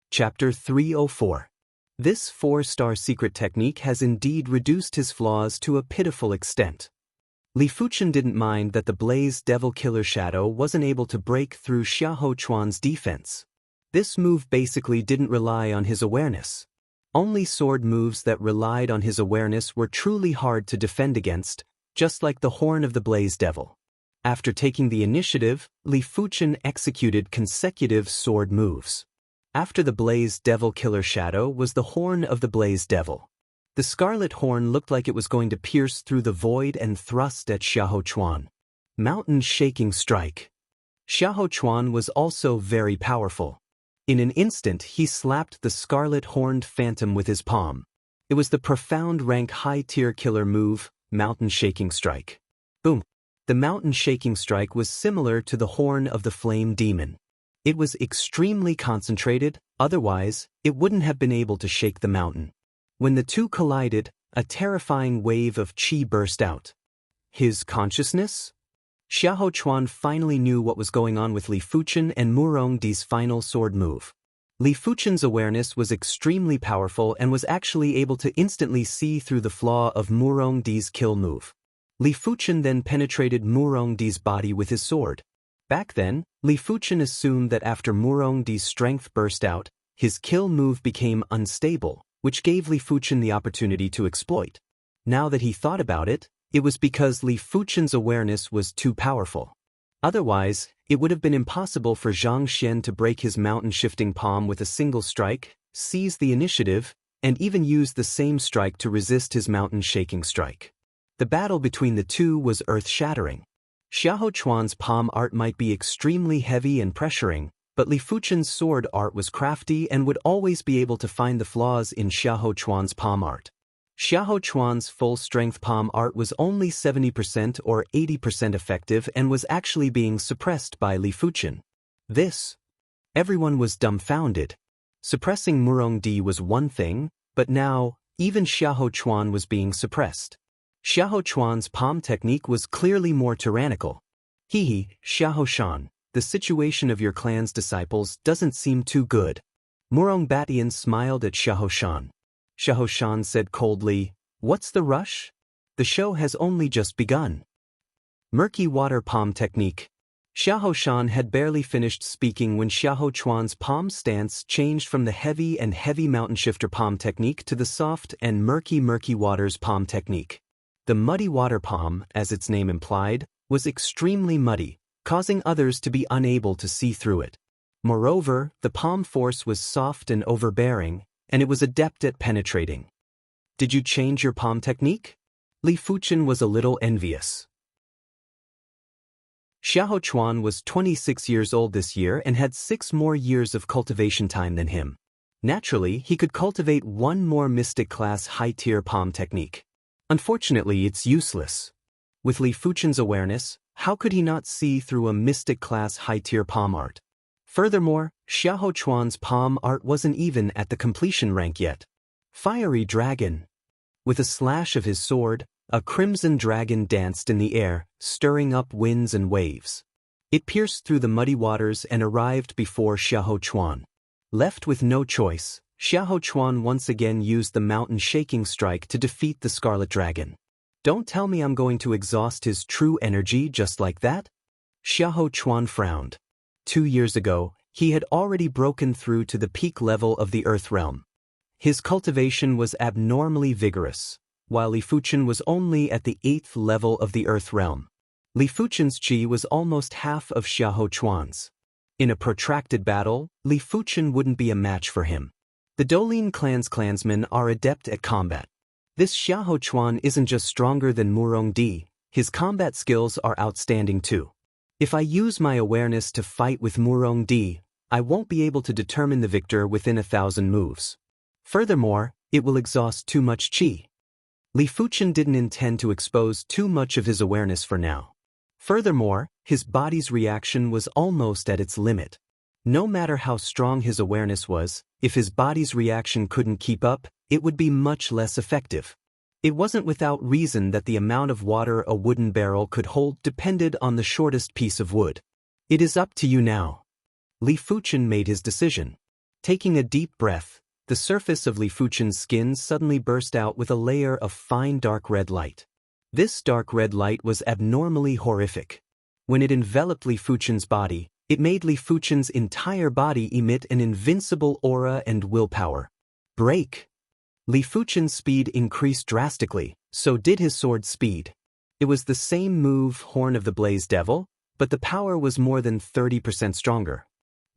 Chapter 304. This 4-star secret technique has indeed reduced his flaws to a pitiful extent. Li Fuchen didn't mind that the Blaze Devil Killer Shadow wasn't able to break through Xiahou Chuan's defense. This move basically didn't rely on his awareness. Only sword moves that relied on his awareness were truly hard to defend against, just like the Horn of the Blaze Devil. After taking the initiative, Li Fuchen executed consecutive sword moves. After the Blaze Devil Killer Shadow was the Horn of the Blaze Devil. The scarlet horn looked like it was going to pierce through the void and thrust at Xiahou Chuan. Mountain Shaking Strike. Xiahou Chuan was also very powerful. In an instant, he slapped the scarlet-horned phantom with his palm. It was the profound rank high-tier killer move, Mountain Shaking Strike. Boom! The Mountain Shaking Strike was similar to the Horn of the Flame Demon. It was extremely concentrated, otherwise, it wouldn't have been able to shake the mountain. When the two collided, a terrifying wave of qi burst out. His consciousness? Xiahou Chuan finally knew what was going on with Li Fuchen and Murongdi's final sword move. Li Fuchen's awareness was extremely powerful and was actually able to instantly see through the flaw of Murongdi's kill move. Li Fuchen then penetrated Murongdi's body with his sword. Back then, Li Fuchen assumed that after Murongdi's strength burst out, his kill move became unstable, which gave Li Fuchen the opportunity to exploit. Now that he thought about it, it was because Li Fuchen's awareness was too powerful. Otherwise, it would have been impossible for Zhang Xian to break his mountain-shifting palm with a single strike, seize the initiative, and even use the same strike to resist his mountain-shaking strike. The battle between the two was earth-shattering. Xiahou Chuan's palm art might be extremely heavy and pressuring, but Li Fuchen's sword art was crafty and would always be able to find the flaws in Xiahou Chuan's palm art. Xiahou Chuan's full-strength palm art was only 70% or 80% effective and was actually being suppressed by Li Fuchen. Everyone was dumbfounded. Suppressing Murongdi was one thing, but now, even Xiahou Chuan was being suppressed. Xiahou Chuan's palm technique was clearly more tyrannical. Xiahou Shan, the situation of your clan's disciples doesn't seem too good. Murong Batian smiled at Xiahou Shan. Xiahou Shan said coldly, "What's the rush? The show has only just begun." Murky Water Palm Technique. Xiahou Shan had barely finished speaking when Xiahou Chuan's palm stance changed from the heavy mountain shifter palm technique to the soft and murky waters palm technique. The muddy water palm, as its name implied, was extremely muddy, causing others to be unable to see through it. Moreover, the palm force was soft and overbearing, and it was adept at penetrating. Did you change your palm technique? Li Fuchen was a little envious. Xiahou Chuan was 26 years old this year and had 6 more years of cultivation time than him. Naturally, he could cultivate one more mystic class high-tier palm technique. Unfortunately, it's useless. With Li Fuchen's awareness, how could he not see through a mystic class high-tier palm art? Furthermore, Xiahou Chuan's palm art wasn't even at the completion rank yet. Fiery dragon. With a slash of his sword, a crimson dragon danced in the air, stirring up winds and waves. It pierced through the muddy waters and arrived before Xiahou Chuan. Left with no choice, Xiahou Chuan once again used the mountain shaking strike to defeat the scarlet dragon. Don't tell me I'm going to exhaust his true energy just like that? Xiahou Chuan frowned. 2 years ago, he had already broken through to the peak level of the Earth realm. His cultivation was abnormally vigorous, while Li Fuchen was only at the 8th level of the Earth realm. Li Fuchen's qi was almost half of Xiahou Chuan's. In a protracted battle, Li Fuchen wouldn't be a match for him. The Doulin clan's clansmen are adept at combat. This Xiahou Chuan isn't just stronger than Murong Di, his combat skills are outstanding too. If I use my awareness to fight with Murong Di, I won't be able to determine the victor within 1,000 moves. Furthermore, it will exhaust too much qi. Li Fuchen didn't intend to expose too much of his awareness for now. Furthermore, his body's reaction was almost at its limit. No matter how strong his awareness was, if his body's reaction couldn't keep up, it would be much less effective. It wasn't without reason that the amount of water a wooden barrel could hold depended on the shortest piece of wood. It is up to you now. Li Fuchen made his decision. Taking a deep breath, the surface of Li Fuchen's skin suddenly burst out with a layer of fine dark red light. This dark red light was abnormally horrific. When it enveloped Li Fuchen's body, it made Li Fuchen's entire body emit an invincible aura and willpower. Break! Li Fuchen's speed increased drastically, so did his sword's speed. It was the same move, Horn of the Blaze Devil, but the power was more than 30% stronger.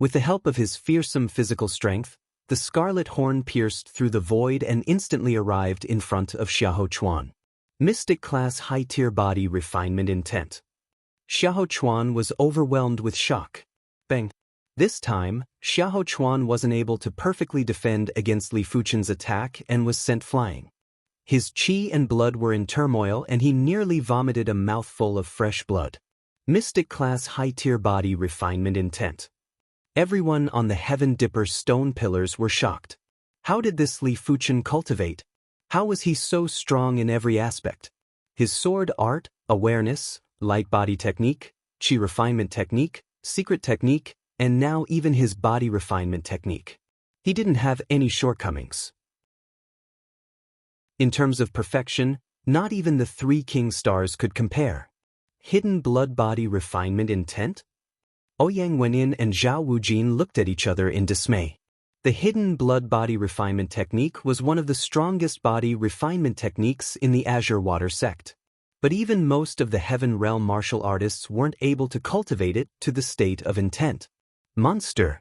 With the help of his fearsome physical strength, the scarlet horn pierced through the void and instantly arrived in front of Xiahou Chuan. Mystic class high-tier body refinement intent. Xiahou Chuan was overwhelmed with shock. Bang! This time, Xiahou Chuan wasn't able to perfectly defend against Li Fuchen's attack and was sent flying. His qi and blood were in turmoil and he nearly vomited a mouthful of fresh blood. Mystic class high-tier body refinement intent. Everyone on the Heaven-dipper stone pillars were shocked. How did this Li Fuchen cultivate? How was he so strong in every aspect? His sword art, awareness, light body technique, qi refinement technique, secret technique, and now even his body refinement technique. He didn't have any shortcomings. In terms of perfection, not even the 3 king stars could compare. Hidden blood body refinement intent? Ouyang Wenin and Zhao Wujin looked at each other in dismay. The hidden blood body refinement technique was one of the strongest body refinement techniques in the Azure Water sect. But even most of the Heaven Realm martial artists weren't able to cultivate it to the state of intent. Monster!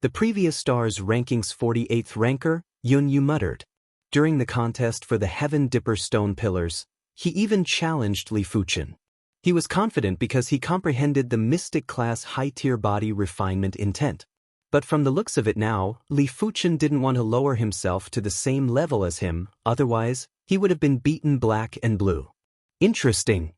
The previous star's ranking's 48th ranker, Yunyu muttered. During the contest for the Heaven-dipper stone pillars, he even challenged Li Fuchen. He was confident because he comprehended the mystic class high-tier body refinement intent. But from the looks of it now, Li Fuchen didn't want to lower himself to the same level as him, otherwise, he would have been beaten black and blue. Interesting.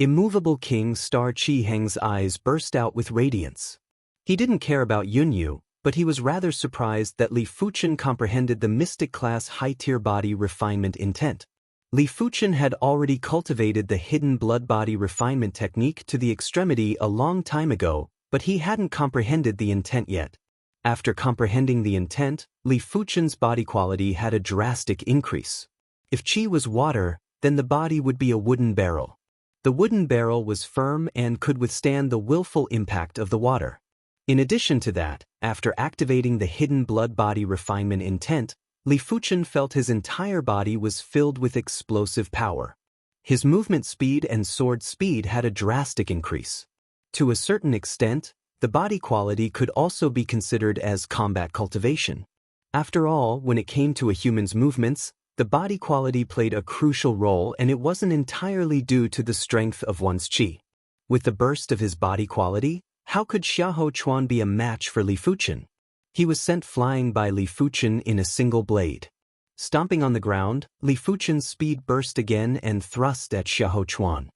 Immovable King Star Chi Heng's eyes burst out with radiance. He didn't care about Yunyu, but he was rather surprised that Li Fuchen comprehended the mystic class high-tier body refinement intent. Li Fuchen had already cultivated the hidden blood body refinement technique to the extremity a long time ago, but he hadn't comprehended the intent yet. After comprehending the intent, Li Fuchen's body quality had a drastic increase. If qi was water, then the body would be a wooden barrel. The wooden barrel was firm and could withstand the willful impact of the water. In addition to that, after activating the hidden blood body refinement intent, Li Fuchen felt his entire body was filled with explosive power. His movement speed and sword speed had a drastic increase. To a certain extent, the body quality could also be considered as combat cultivation. After all, when it came to a human's movements, the body quality played a crucial role, and it wasn't entirely due to the strength of one's qi. With the burst of his body quality, how could Xiahou Chuan be a match for Li Fuchen? He was sent flying by Li Fuchen in a single blade. Stomping on the ground, Li Fuchen's speed burst again and thrust at Xiahou Chuan.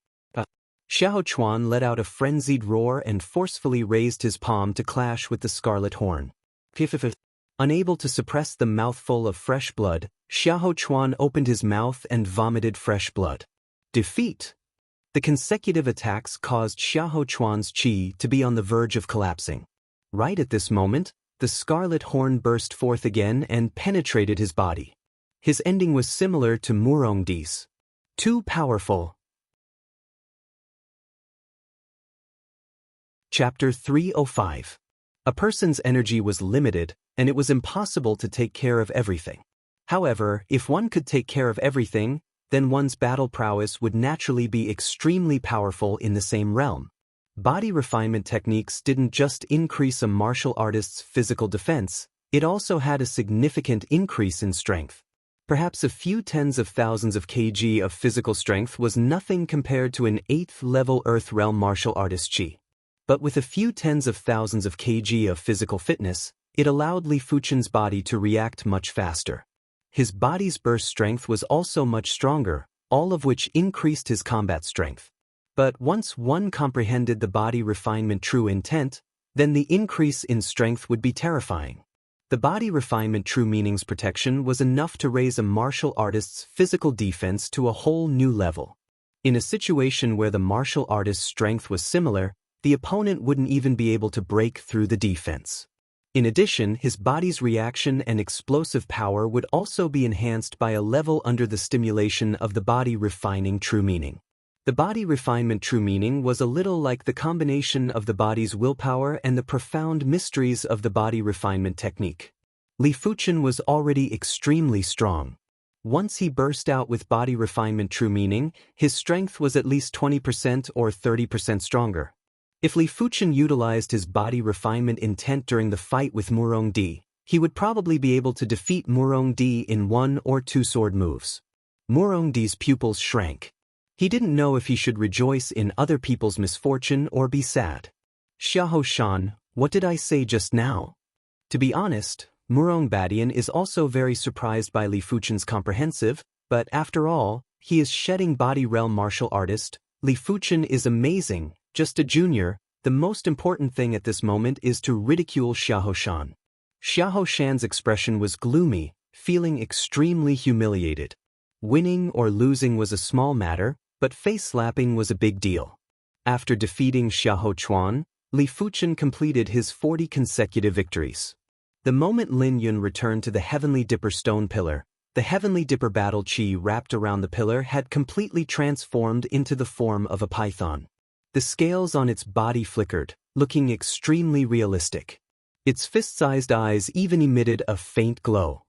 Xiahou Chuan let out a frenzied roar and forcefully raised his palm to clash with the scarlet horn. Unable to suppress the mouthful of fresh blood, Xiahou Chuan opened his mouth and vomited fresh blood. Defeat! The consecutive attacks caused Xiahou Chuan's qi to be on the verge of collapsing. Right at this moment, the scarlet horn burst forth again and penetrated his body. His ending was similar to Murongdi's. Too powerful. Chapter 305. A person's energy was limited, and it was impossible to take care of everything. However, if one could take care of everything, then one's battle prowess would naturally be extremely powerful in the same realm. Body refinement techniques didn't just increase a martial artist's physical defense, it also had a significant increase in strength. Perhaps a few tens of thousands of kg of physical strength was nothing compared to an 8th-level Earth realm martial artist's qi. But with a few tens of thousands of kg of physical fitness, it allowed Li Fuchen's body to react much faster. His body's burst strength was also much stronger, all of which increased his combat strength. But once one comprehended the body refinement true intent, then the increase in strength would be terrifying. The body refinement true meaning's protection was enough to raise a martial artist's physical defense to a whole new level. In a situation where the martial artist's strength was similar, the opponent wouldn't even be able to break through the defense. In addition, his body's reaction and explosive power would also be enhanced by a level under the stimulation of the body refining true meaning. The body refinement true meaning was a little like the combination of the body's willpower and the profound mysteries of the body refinement technique. Li Fuchen was already extremely strong. Once he burst out with body refinement true meaning, his strength was at least 20% or 30% stronger. If Li Fuchen utilized his body refinement intent during the fight with Murongdi, he would probably be able to defeat Murongdi in 1 or 2 sword moves. Murongdi's pupils shrank. He didn't know if he should rejoice in other people's misfortune or be sad. Xiahou Shan, what did I say just now? To be honest, Murongbadian is also very surprised by Li Fuchen's comprehensive, but after all, he is shedding body realm martial artist. Li Fuchen is amazing. Just a junior, the most important thing at this moment is to ridicule Xiahou Shan. Xiahou Shan's expression was gloomy, feeling extremely humiliated. Winning or losing was a small matter, but face-slapping was a big deal. After defeating Xiahou Chuan, Li Fuchen completed his 40 consecutive victories. The moment Lin Yun returned to the Heavenly Dipper stone pillar, the Heavenly Dipper battle chi wrapped around the pillar had completely transformed into the form of a python. The scales on its body flickered, looking extremely realistic. Its fist-sized eyes even emitted a faint glow.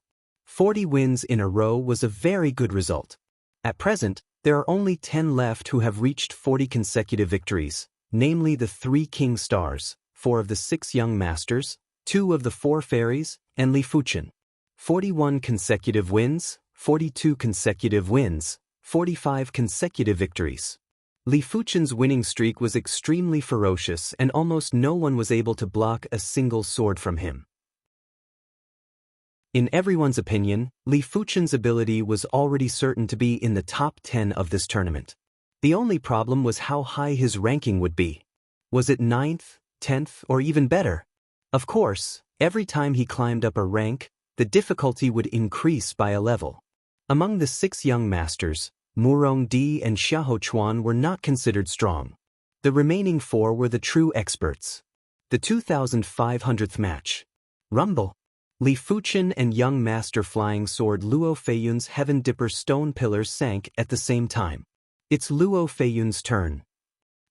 40 wins in a row was a very good result. At present, there are only 10 left who have reached 40 consecutive victories, namely the 3 King Stars, 4 of the 6 Young Masters, 2 of the 4 Fairies, and Li Fuchen. 41 consecutive wins, 42 consecutive wins, 45 consecutive victories. Li Fuchen's winning streak was extremely ferocious and almost no one was able to block a single sword from him. In everyone's opinion, Li Fuchen's ability was already certain to be in the top 10 of this tournament. The only problem was how high his ranking would be. Was it 9th, 10th, or even better? Of course, every time he climbed up a rank, the difficulty would increase by a level. Among the 6 young masters, Murongdi and Xiahou Chuan were not considered strong. The remaining 4 were the true experts. The 2,500th match. Rumble. Li Fuchen and young master flying sword Luo Feiyun's Heaven Dipper stone pillars sank at the same time. It's Luo Feiyun's turn.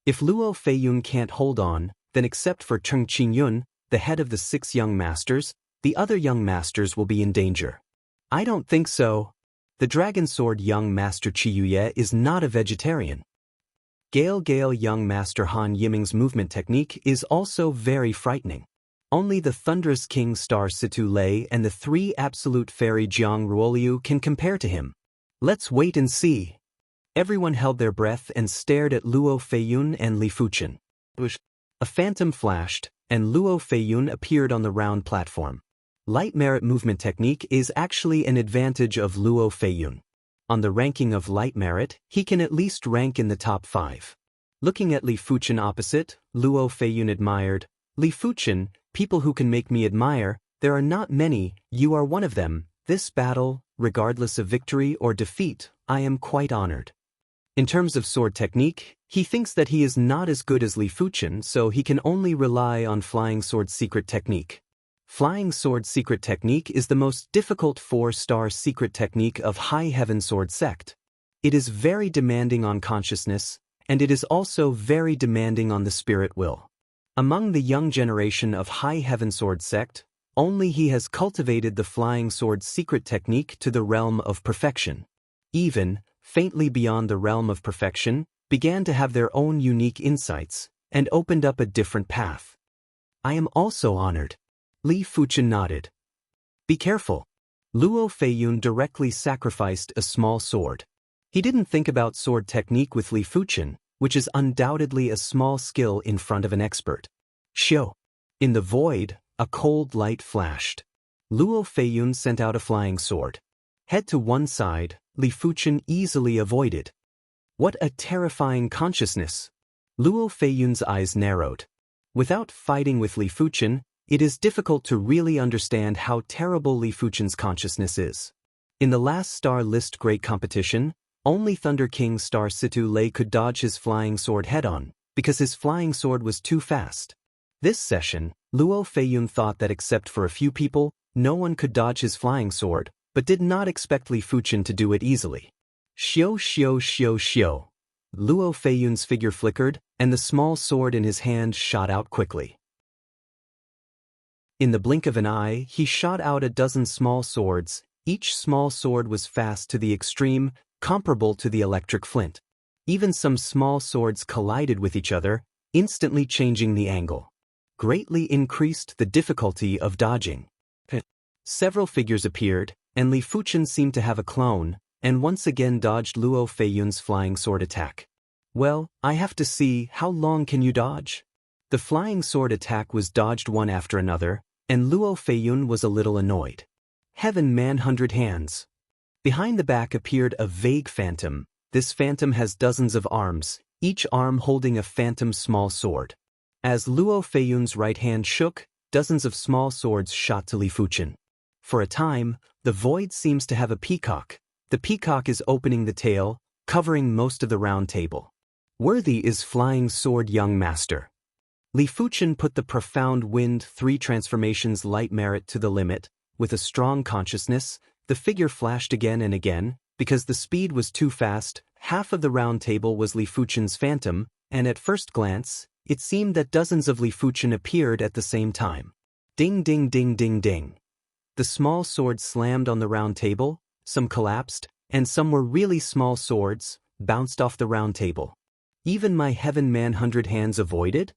If Luo Feiyun can't hold on, then except for Cheng Qingyun, the head of the 6 young masters, the other young masters will be in danger. I don't think so. The Dragon Sword young master Qiyuye is not a vegetarian. Gale young master Han Yiming's movement technique is also very frightening. Only the thunderous king star Situ Lei and the three absolute fairy Jiang Ruoliu can compare to him. Let's wait and see. Everyone held their breath and stared at Luo Feiyun and Li Fuchen. A phantom flashed, and Luo Feiyun appeared on the round platform. Light merit movement technique is actually an advantage of Luo Feiyun. On the ranking of light merit, he can at least rank in the top 5. Looking at Li Fuchen opposite, Luo Feiyun admired, "Li Fuchen, people who can make me admire, there are not many, you are one of them. This battle, regardless of victory or defeat, I am quite honored." In terms of sword technique, he thinks that he is not as good as Li Fuchen, so he can only rely on Flying Sword secret technique. Flying Sword secret technique is the most difficult 4-star secret technique of High Heaven Sword sect. It is very demanding on consciousness, and it is also very demanding on the spirit will. Among the young generation of High Heaven Sword sect, only he has cultivated the Flying Sword secret technique to the realm of perfection. Even, faintly beyond the realm of perfection, began to have their own unique insights, and opened up a different path. I am also honored. Li Fuchen nodded. Be careful. Luo Feiyun directly sacrificed a small sword. He didn't think about sword technique with Li Fuchen, which is undoubtedly a small skill in front of an expert. Xiao. In the void, a cold light flashed. Luo Feiyun sent out a flying sword. Head to one side, Li Fuchen easily avoided. What a terrifying consciousness! Luo Feiyun's eyes narrowed. Without fighting with Li Fuchen, it is difficult to really understand how terrible Li Fuchen's consciousness is. In the last star list great competition, only Thunder King star Situ Lei could dodge his flying sword head-on, because his flying sword was too fast. This session, Luo Feiyun thought that except for a few people, no one could dodge his flying sword, but did not expect Li Fuchen to do it easily. Xiao. Luo Feiyun's figure flickered, and the small sword in his hand shot out quickly. In the blink of an eye, he shot out a dozen small swords. Each small sword was fast to the extreme, comparable to the electric flint. Even some small swords collided with each other, instantly changing the angle. Greatly increased the difficulty of dodging. Several figures appeared, and Li Fuchen seemed to have a clone, and once again dodged Luo Feiyun's flying sword attack. Well, I have to see, how long can you dodge? The flying sword attack was dodged one after another, and Luo Feiyun was a little annoyed. Heaven Man 100 Hands. Behind the back appeared a vague phantom. This phantom has dozens of arms, each arm holding a phantom small sword. As Luo Feiyun's right hand shook, dozens of small swords shot to Li Fuchen. For a time, the void seems to have a peacock. The peacock is opening the tail, covering most of the round table. Worthy is Flying Sword young master. Li Fuchen put the profound wind 3 transformations light merit to the limit. With a strong consciousness, the figure flashed again and again. Because the speed was too fast, half of the round table was Li Fuchen's phantom, and at first glance, it seemed that dozens of Li Fuchen appeared at the same time. Ding ding ding ding ding. The small swords slammed on the round table, some collapsed, and some were really small swords, bounced off the round table. Even my Heaven Man 100 Hands avoided?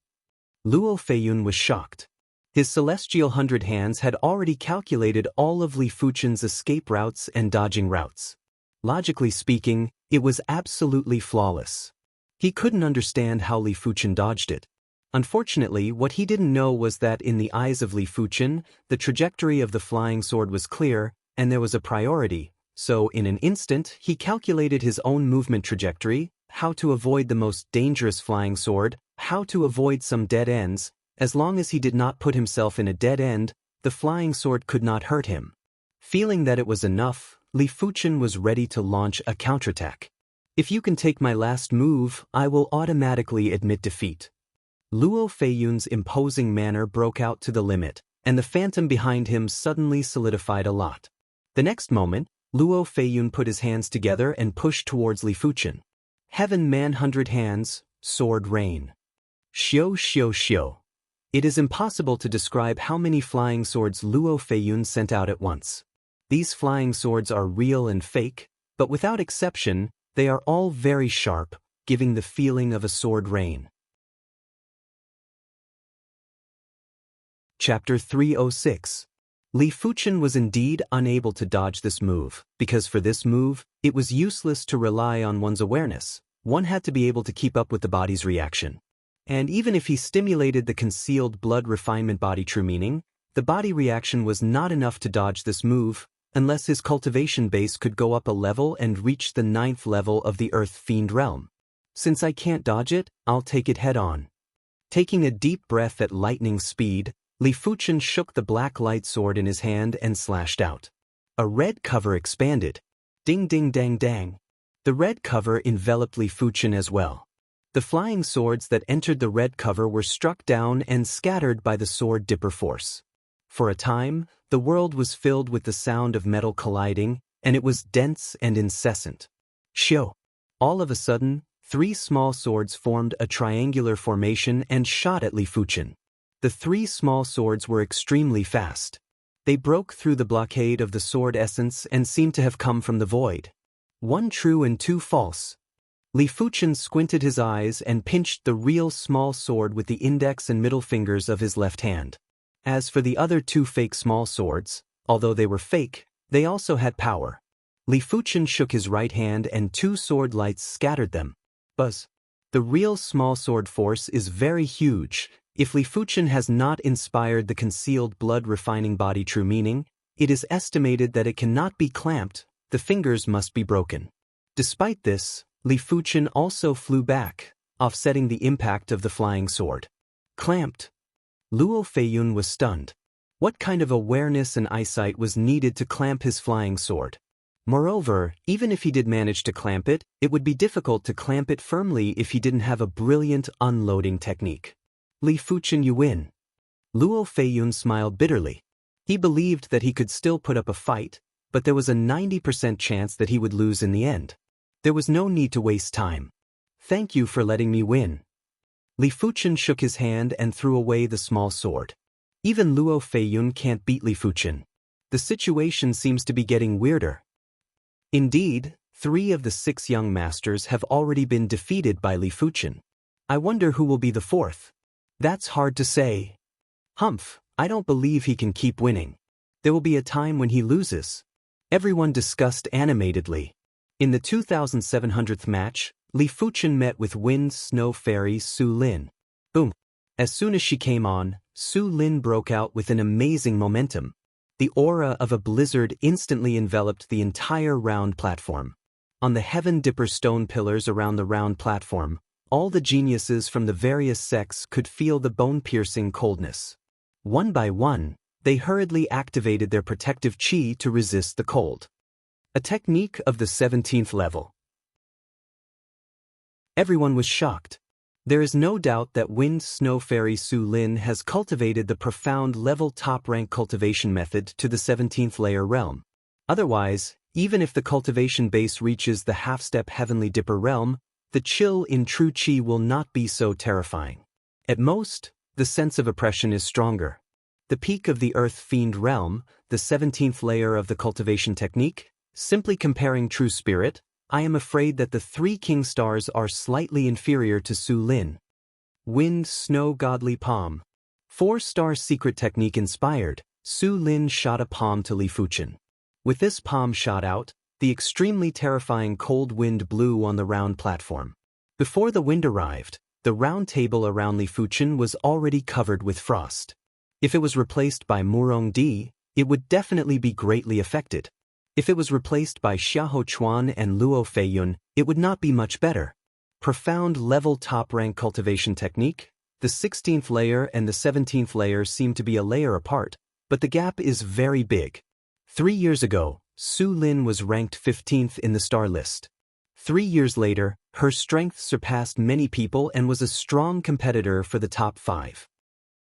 Luo Feiyun was shocked. His celestial 100 Hands had already calculated all of Li Fuchen's escape routes and dodging routes. Logically speaking, it was absolutely flawless. He couldn't understand how Li Fuchen dodged it. Unfortunately, what he didn't know was that in the eyes of Li Fuchen, the trajectory of the flying sword was clear, and there was a priority, so in an instant he calculated his own movement trajectory, how to avoid the most dangerous flying sword, how to avoid some dead ends. As long as he did not put himself in a dead end, the flying sword could not hurt him. Feeling that it was enough, Li Fuchen was ready to launch a counterattack. If you can take my last move, I will automatically admit defeat. Luo Feiyun's imposing manner broke out to the limit, and the phantom behind him suddenly solidified a lot. The next moment, Luo Feiyun put his hands together and pushed towards Li Fuchen. Heaven Man 100 Hands, Sword Rain. Xiao. It is impossible to describe how many flying swords Luo Feiyun sent out at once. These flying swords are real and fake, but without exception, they are all very sharp, giving the feeling of a sword rain. Chapter 306. Li Fuchen was indeed unable to dodge this move, because for this move, it was useless to rely on one's awareness. One had to be able to keep up with the body's reaction. And even if he stimulated the concealed blood refinement body true meaning, the body reaction was not enough to dodge this move, unless his cultivation base could go up a level and reach the 9th level of the Earth Fiend realm. Since I can't dodge it, I'll take it head-on. Taking a deep breath at lightning speed, Li Fuchen shook the black light sword in his hand and slashed out. A red cover expanded. Ding ding dang dang. The red cover enveloped Li Fuchen as well. The flying swords that entered the red cover were struck down and scattered by the sword dipper force. For a time, the world was filled with the sound of metal colliding, and it was dense and incessant. Shio! All of a sudden, 3 small swords formed a triangular formation and shot at Li Fuchen. The 3 small swords were extremely fast. They broke through the blockade of the sword essence and seemed to have come from the void. 1 true and 2 false. Li Fuchen squinted his eyes and pinched the real small sword with the index and middle fingers of his left hand. As for the other 2 fake small swords, although they were fake, they also had power. Li Fuchen shook his right hand and 2 sword lights scattered them. Buzz. The real small sword force is very huge. If Li Fuchen has not inspired the concealed blood refining body true meaning, it is estimated that it cannot be clamped, the fingers must be broken. Despite this, Li Fuchen also flew back, offsetting the impact of the flying sword. Clamped. Luo Feiyun was stunned. What kind of awareness and eyesight was needed to clamp his flying sword? Moreover, even if he did manage to clamp it, it would be difficult to clamp it firmly if he didn't have a brilliant unloading technique. Li Fuchen, you win. Luo Feiyun smiled bitterly. He believed that he could still put up a fight, but there was a 90% chance that he would lose in the end. There was no need to waste time. Thank you for letting me win. Li Fuchen shook his hand and threw away the small sword. Even Luo Feiyun can't beat Li Fuchen. The situation seems to be getting weirder. Indeed, 3 of the 6 young masters have already been defeated by Li Fuchen. I wonder who will be the 4th. That's hard to say. Humph, I don't believe he can keep winning. There will be a time when he loses. Everyone discussed animatedly. In the 2700th match, Li Fuchen met with Wind Snow Fairy Su Lin. Boom. As soon as she came on, Su Lin broke out with an amazing momentum. The aura of a blizzard instantly enveloped the entire round platform. On the Heaven-dipper stone pillars around the round platform, all the geniuses from the various sects could feel the bone-piercing coldness. One by one, they hurriedly activated their protective chi to resist the cold. A technique of the 17th level. Everyone was shocked. There is no doubt that Wind Snow Fairy Su Lin has cultivated the profound level top-rank cultivation method to the 17th layer realm. Otherwise, even if the cultivation base reaches the half-step Heavenly Dipper realm, the chill in true chi will not be so terrifying. At most, the sense of oppression is stronger. The peak of the Earth Fiend realm, the 17th layer of the cultivation technique, simply comparing true spirit, I am afraid that the 3 king stars are slightly inferior to Su Lin. Wind Snow Godly Palm. 4-star secret technique inspired, Su Lin shot a palm to Li Fuchen. With this palm shot out, the extremely terrifying cold wind blew on the round platform. Before the wind arrived, the round table around Li Fuchen was already covered with frost. If it was replaced by Murong Di, it would definitely be greatly affected. If it was replaced by Xiahou Chuan and Luo Feiyun, it would not be much better. Profound level top-rank cultivation technique, the 16th layer and the 17th layer seem to be a layer apart, but the gap is very big. 3 years ago, Su Lin was ranked 15th in the star list. 3 years later, her strength surpassed many people and was a strong competitor for the top 5.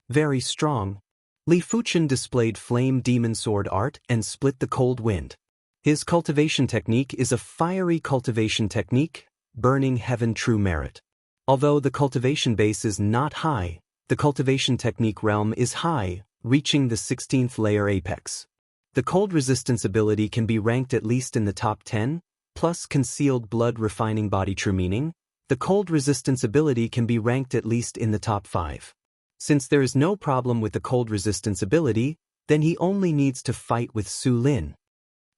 Very strong. Li Fuchen displayed Flame Demon Sword art and split the cold wind. His cultivation technique is a fiery cultivation technique, Burning Heaven True Merit. Although the cultivation base is not high, the cultivation technique realm is high, reaching the 16th layer apex. The cold resistance ability can be ranked at least in the top 10, plus concealed blood refining body true meaning, the cold resistance ability can be ranked at least in the top 5. Since there is no problem with the cold resistance ability, then he only needs to fight with Su Lin.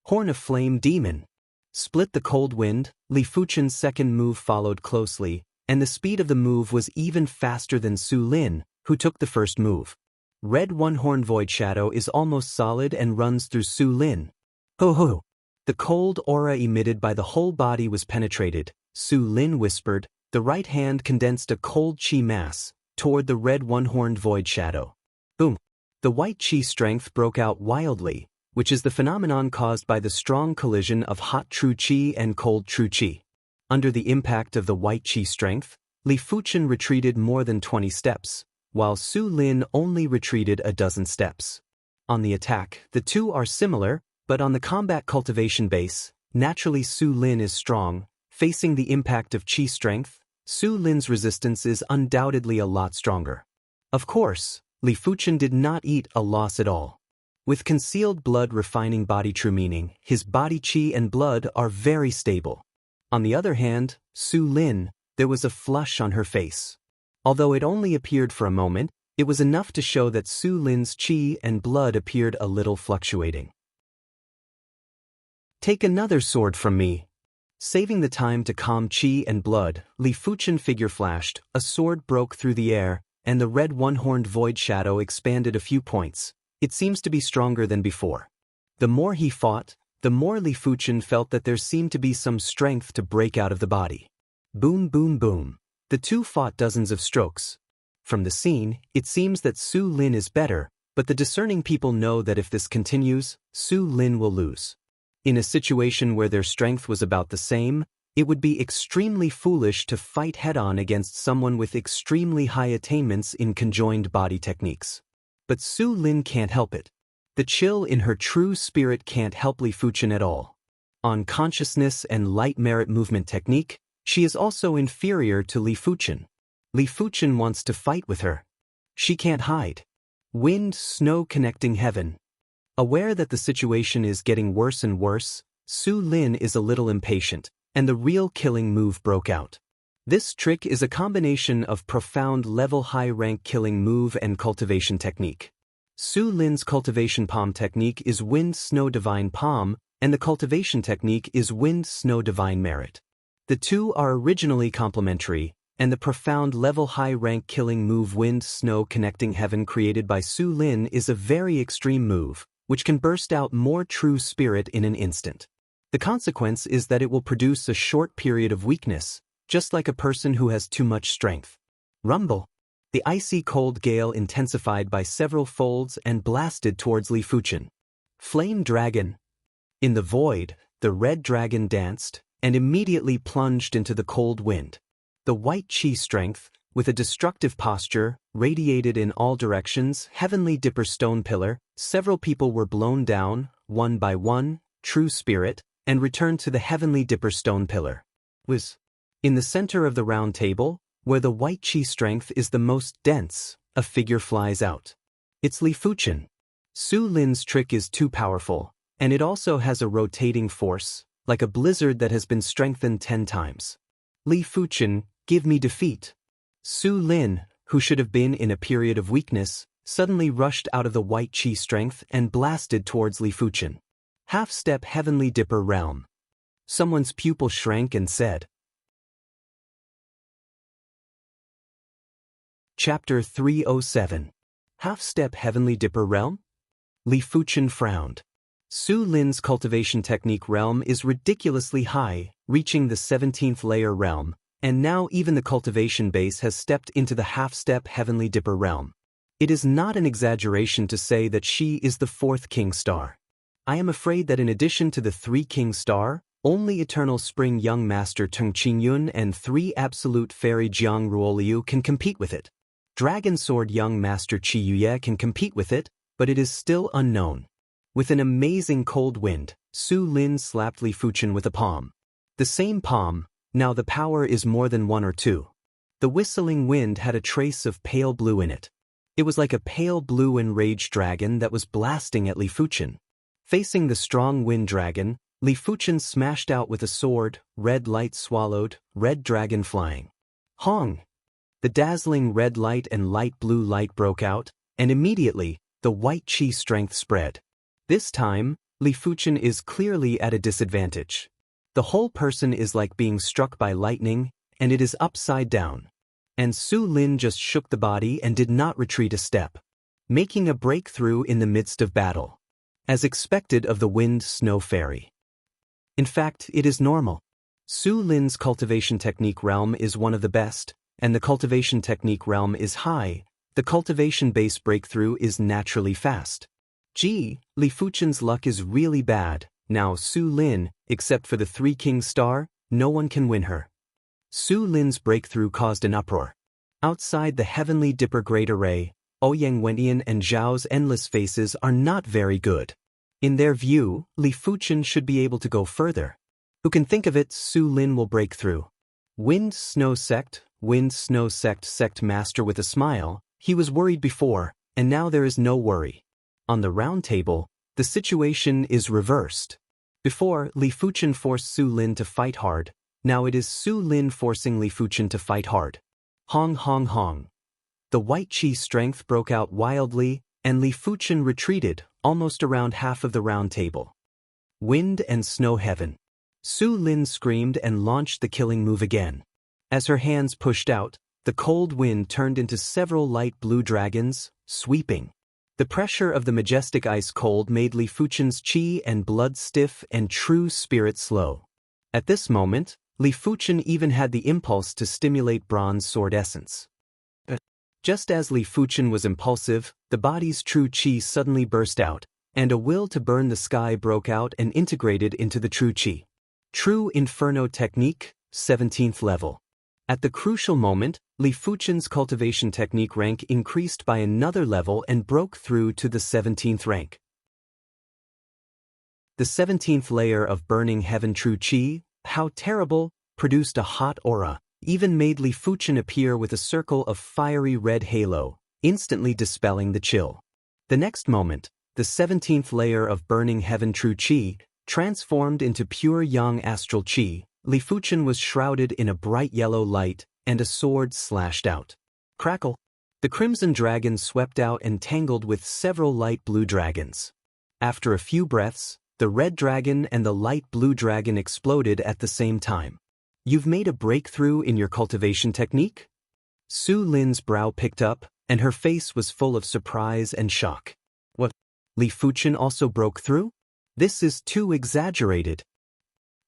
Horn of Flame Demon. Split the Cold Wind. Li Fuchen's second move followed closely, and the speed of the move was even faster than Su Lin, who took the first move. Red One-Horn Void Shadow is almost solid and runs through Su Lin. Ho ho! The cold aura emitted by the whole body was penetrated. Su Lin whispered. The right hand condensed a cold chi mass toward the red one-horned void shadow. Boom! The white chi strength broke out wildly, which is the phenomenon caused by the strong collision of hot true chi and cold true chi. Under the impact of the white chi strength, Li Fuchen retreated more than 20 steps, while Su Lin only retreated a dozen steps. On the attack, the two are similar, but on the combat cultivation base, naturally Su Lin is strong. Facing the impact of chi strength, Su Lin's resistance is undoubtedly a lot stronger. Of course, Li Fuchen did not eat a loss at all. With concealed blood refining body true meaning, his body chi and blood are very stable. On the other hand, Su Lin, there was a flush on her face. Although it only appeared for a moment, it was enough to show that Su Lin's chi and blood appeared a little fluctuating. Take another sword from me. Saving the time to calm chi and blood, Li Fuchen figure flashed, a sword broke through the air, and the red one-horned void shadow expanded a few points. It seems to be stronger than before. The more he fought, the more Li Fuchen felt that there seemed to be some strength to break out of the body. Boom boom boom. The two fought dozens of strokes. From the scene, it seems that Su Lin is better, but the discerning people know that if this continues, Su Lin will lose. In a situation where their strength was about the same, it would be extremely foolish to fight head-on against someone with extremely high attainments in conjoined body techniques. But Su Lin can't help it. The chill in her true spirit can't help Li Fuchen at all. On consciousness and light merit movement technique, she is also inferior to Li Fuchen. Li Fuchen wants to fight with her. She can't hide. Wind, snow connecting heaven. Aware that the situation is getting worse and worse, Su Lin is a little impatient, and the real killing move broke out. This trick is a combination of profound level high-rank killing move and cultivation technique. Su Lin's cultivation palm technique is Wind Snow Divine Palm, and the cultivation technique is Wind Snow Divine Merit. The two are originally complementary, and the profound level high-rank killing move Wind Snow Connecting Heaven created by Su Lin is a very extreme move, which can burst out more true spirit in an instant. The consequence is that it will produce a short period of weakness, just like a person who has too much strength. Rumble. The icy cold gale intensified by several folds and blasted towards Li Fuchen. Flame Dragon. In the void, the red dragon danced, and immediately plunged into the cold wind. The white chi strength, with a destructive posture, radiated in all directions. Heavenly Dipper Stone Pillar, several people were blown down, one by one, true spirit, and returned to the Heavenly Dipper Stone Pillar. Was. In the center of the round table, where the white chi strength is the most dense, a figure flies out. It's Li Fuchen. Su Lin's trick is too powerful, and it also has a rotating force, like a blizzard that has been strengthened 10 times. Li Fuchen, give me defeat. Su Lin, who should have been in a period of weakness, suddenly rushed out of the white chi strength and blasted towards Li Fuchen. Half-step Heavenly Dipper Realm. Someone's pupil shrank and said. Chapter 307. Half-step Heavenly Dipper Realm? Li Fuchen frowned. Su Lin's cultivation technique realm is ridiculously high, reaching the 17th layer realm, and now even the cultivation base has stepped into the half-step Heavenly Dipper realm. It is not an exaggeration to say that she is the 4th King Star. I am afraid that in addition to the 3 King Star, only Eternal Spring Young Master Tung Qingyun and 3 Absolute Fairy Jiang Ruoliu can compete with it. Dragon Sword Young Master Qi Yuye can compete with it, but it is still unknown. With an amazing cold wind, Su Lin slapped Li Fuchen with a palm. The same palm, now the power is more than 1 or 2. The whistling wind had a trace of pale blue in it. It was like a pale blue enraged dragon that was blasting at Li Fuchen. Facing the strong wind dragon, Li Fuchen smashed out with a sword, red light swallowed, red dragon flying. Hong! The dazzling red light and light blue light broke out, and immediately, the white qi strength spread. This time, Li Fuchen is clearly at a disadvantage. The whole person is like being struck by lightning, and it is upside down. And Su Lin just shook the body and did not retreat a step, making a breakthrough in the midst of battle. As expected of the wind snow fairy. In fact, it is normal. Su Lin's cultivation technique realm is one of the best, and the cultivation technique realm is high. The cultivation base breakthrough is naturally fast. Gee, Li Fuchen's luck is really bad. Now Su Lin, except for the Three Kings star, no one can win her. Su Lin's breakthrough caused an uproar. Outside the heavenly dipper great array, Ouyang Wentian and Zhao's endless faces are not very good. In their view, Li Fuchen should be able to go further. Who can think of it, Su Lin will break through. Wind Snow Sect Sect Master with a smile, he was worried before, and now there is no worry. On the round table, the situation is reversed. Before, Li Fuchen forced Su Lin to fight hard, now it is Su Lin forcing Li Fuchen to fight hard. Hong hong hong. The white qi strength broke out wildly, and Li Fuchen retreated, almost around half of the round table. Wind and snow heaven. Su Lin screamed and launched the killing move again. As her hands pushed out, the cold wind turned into several light blue dragons, sweeping. The pressure of the majestic ice cold made Li Fuchen's qi and blood stiff and true spirit slow. At this moment, Li Fuchen even had the impulse to stimulate bronze sword essence. Just as Li Fuchen was impulsive, the body's true qi suddenly burst out, and a will to burn the sky broke out and integrated into the true qi. True Inferno Technique, 17th level. At the crucial moment, Li Fuchen's cultivation technique rank increased by another level and broke through to the 17th rank. The 17th layer of Burning Heaven True Qi, how terrible, produced a hot aura, even made Li Fuchen appear with a circle of fiery red halo, instantly dispelling the chill. The next moment, the 17th layer of Burning Heaven True Qi, transformed into pure yang astral qi, Li Fuchen was shrouded in a bright yellow light, and a sword slashed out. Crackle! The crimson dragon swept out and tangled with several light blue dragons. After a few breaths, the red dragon and the light blue dragon exploded at the same time. You've made a breakthrough in your cultivation technique? Su Lin's brow picked up, and her face was full of surprise and shock. What? Li Fuchen also broke through? This is too exaggerated.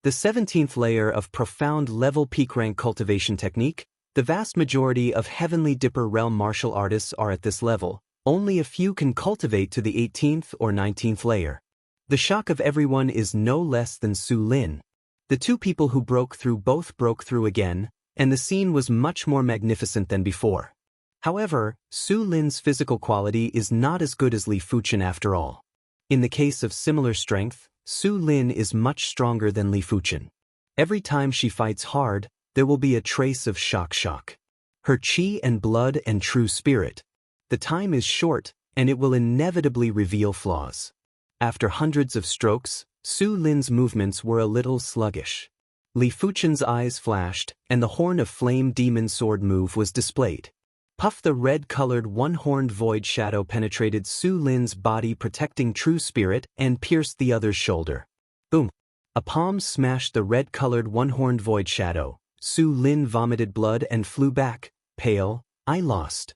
The 17th layer of profound level peak rank cultivation technique, the vast majority of Heavenly Dipper realm martial artists are at this level, only a few can cultivate to the 18th or 19th layer. The shock of everyone is no less than Su Lin. The two people who broke through both broke through again, and the scene was much more magnificent than before. However, Su Lin's physical quality is not as good as Li Fuchen after all. In the case of similar strength, Su Lin is much stronger than Li Fuchen. Every time she fights hard, there will be a trace of shock. Her qi and blood and true spirit. The time is short, and it will inevitably reveal flaws. After hundreds of strokes, Su Lin's movements were a little sluggish. Li Fuchen's eyes flashed, and the Horn of Flame Demon Sword move was displayed. Puff, the red-colored one-horned void shadow penetrated Su Lin's body, protecting true spirit, and pierced the other's shoulder. Boom! A palm smashed the red-colored one-horned void shadow. Su Lin vomited blood and flew back, pale. I lost.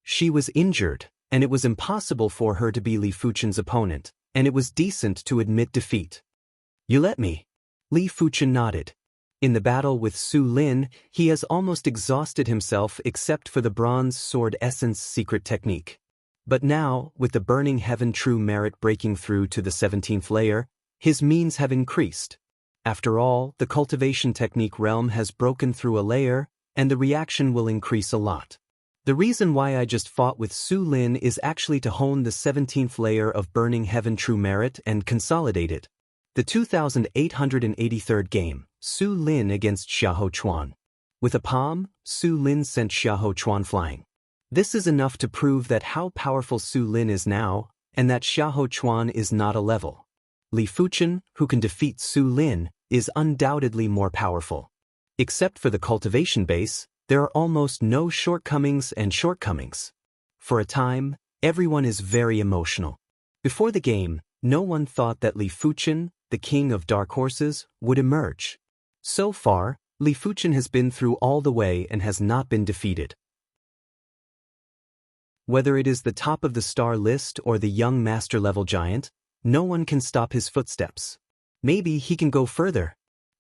She was injured, and it was impossible for her to be Li Fuchen's opponent, and it was decent to admit defeat. You let me. Li Fuchen nodded. In the battle with Su Lin, he has almost exhausted himself except for the Bronze Sword Essence secret technique. But now, with the Burning Heaven True Merit breaking through to the 17th layer, his means have increased. After all, the cultivation technique realm has broken through a layer, and the reaction will increase a lot. The reason why I just fought with Su Lin is actually to hone the 17th layer of Burning Heaven True Merit and consolidate it. The 2883rd game, Su Lin against Xiahou Chuan. With a palm, Su Lin sent Xiahou Chuan flying. This is enough to prove that how powerful Su Lin is now, and that Xiahou Chuan is not a level. Li Fuchen, who can defeat Su Lin, is undoubtedly more powerful. Except for the cultivation base, there are almost no shortcomings. For a time, everyone is very emotional. Before the game, no one thought that Li Fuchen, the king of dark horses, would emerge. So far, Li Fuchen has been through all the way and has not been defeated. Whether it is the top of the star list or the young master-level giant, no one can stop his footsteps. Maybe he can go further.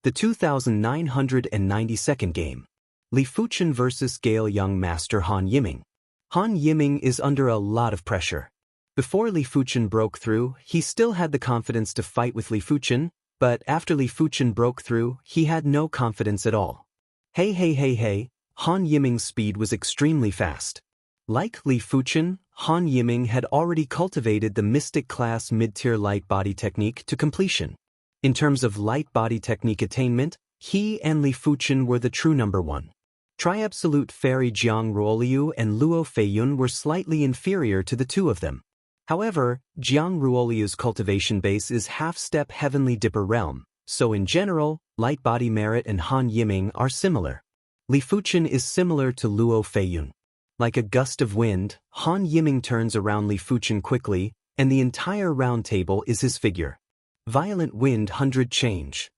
The 2992nd game. Li Fuchen vs. Gale Young Master Han Yiming. Han Yiming is under a lot of pressure. Before Li Fuchen broke through, he still had the confidence to fight with Li Fuchen, but after Li Fuchen broke through, he had no confidence at all. Hey, Han Yiming's speed was extremely fast. Like Li Fuchen, Han Yiming had already cultivated the Mystic Class Mid-Tier Light Body Technique to completion. In terms of Light Body Technique attainment, he and Li Fuchen were the true number one. Tri-Absolute Fairy Jiang Ruoliu and Luo Feiyun were slightly inferior to the two of them. However, Jiang Ruoliu's cultivation base is half-step Heavenly Dipper realm, so in general, Light Body Merit and Han Yiming are similar. Li Fuchen is similar to Luo Feiyun. Like a gust of wind, Han Yiming turns around Li Fuchen quickly, and the entire round table is his figure. Violent Wind 100 change.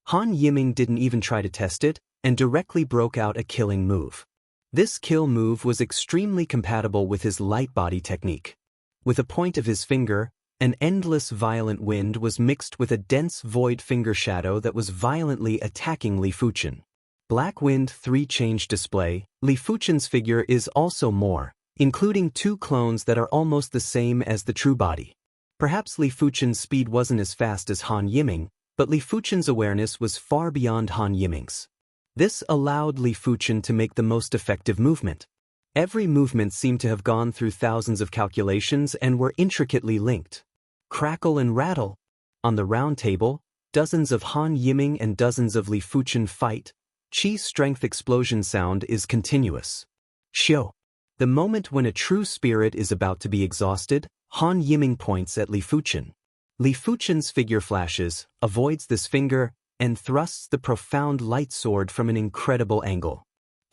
Han Yiming didn't even try to test it, and directly broke out a killing move. This kill move was extremely compatible with his light body technique. With a point of his finger, an endless violent wind was mixed with a dense void finger shadow that was violently attacking Li Fuchen. Black Wind 3 change display. Li Fuchen's figure is also more, including two clones that are almost the same as the true body. Perhaps Li Fuchen's speed wasn't as fast as Han Yiming, but Li Fuchen's awareness was far beyond Han Yiming's. This allowed Li Fuchen to make the most effective movement. Every movement seemed to have gone through thousands of calculations and were intricately linked. Crackle and rattle. On the round table, dozens of Han Yiming and dozens of Li Fuchen fight. Chi strength explosion sound is continuous. Xiao. The moment when a true spirit is about to be exhausted, Han Yiming points at Li Fuchen. Li Fuchen's figure flashes, avoids this finger, and thrusts the profound light sword from an incredible angle.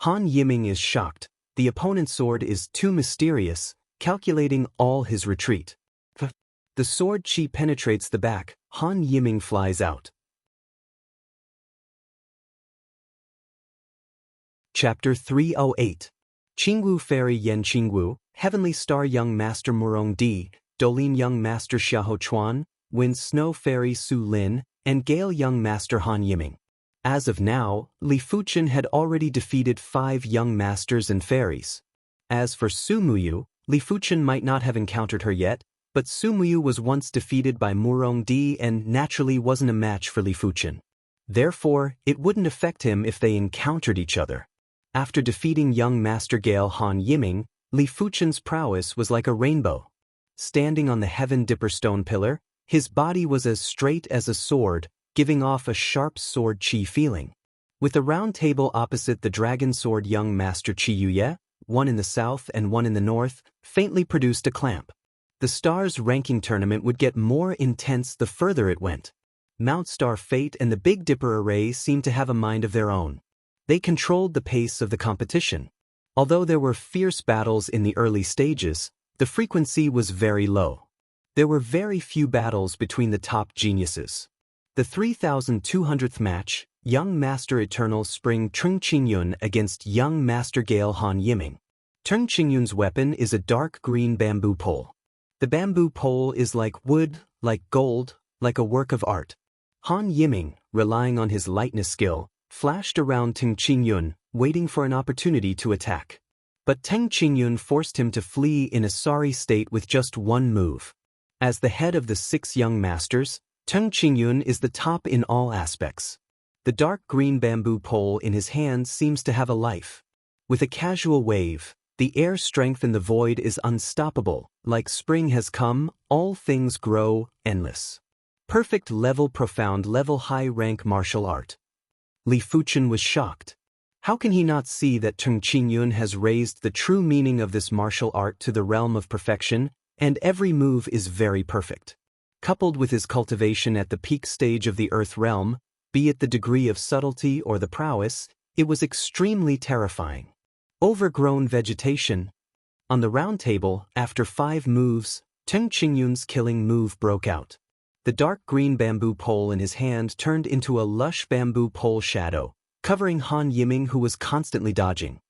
Han Yiming is shocked. The opponent's sword is too mysterious, calculating all his retreat. The sword chi penetrates the back. Han Yiming flies out. Chapter 308. Qingwu Fairy Yan Qingwu, Heavenly Star Young Master Murong Di, Dolin Young Master Xiahou Chuan, Wind Snow Fairy Su Lin, and Gale Young Master Han Yiming. As of now, Li Fuchen had already defeated 5 young masters and fairies. As for Su Muyu, Li Fuchen might not have encountered her yet, but Su Muyu was once defeated by Murong Di and naturally wasn't a match for Li Fuchen. Therefore, it wouldn't affect him if they encountered each other. After defeating young Master Gale Han Yiming, Li Fuchen's prowess was like a rainbow. Standing on the Heaven Dipper stone pillar, his body was as straight as a sword, giving off a sharp sword chi feeling. With the round table opposite the dragon sword young Master Qi Yuye, one in the south and one in the north, faintly produced a clamp. The Stars ranking tournament would get more intense the further it went. Mount Star Fate and the Big Dipper array seemed to have a mind of their own. They controlled the pace of the competition. Although there were fierce battles in the early stages, the frequency was very low. There were very few battles between the top geniuses. The 3200th match, Young Master Eternal Spring Tung Qingyun against Young Master Gale Han Yiming. Tung Qingyun's weapon is a dark green bamboo pole. The bamboo pole is like wood, like gold, like a work of art. Han Yiming, relying on his lightness skill, flashed around Tung Qingyun, waiting for an opportunity to attack. But Tung Qingyun forced him to flee in a sorry state with just one move. As the head of the 6 young masters, Tung Qingyun is the top in all aspects. The dark green bamboo pole in his hand seems to have a life. With a casual wave, the air strength in the void is unstoppable. Like spring has come, all things grow, endless. Perfect level profound level high rank martial art. Li Fuchen was shocked. How can he not see that Tung Qingyun has raised the true meaning of this martial art to the realm of perfection, and every move is very perfect? coupled with his cultivation at the peak stage of the Earth realm, be it the degree of subtlety or the prowess, it was extremely terrifying. Overgrown vegetation. On the round table, after 5 moves, Teng Qingyun's killing move broke out. The dark green bamboo pole in his hand turned into a lush bamboo pole shadow, covering Han Yiming, who was constantly dodging.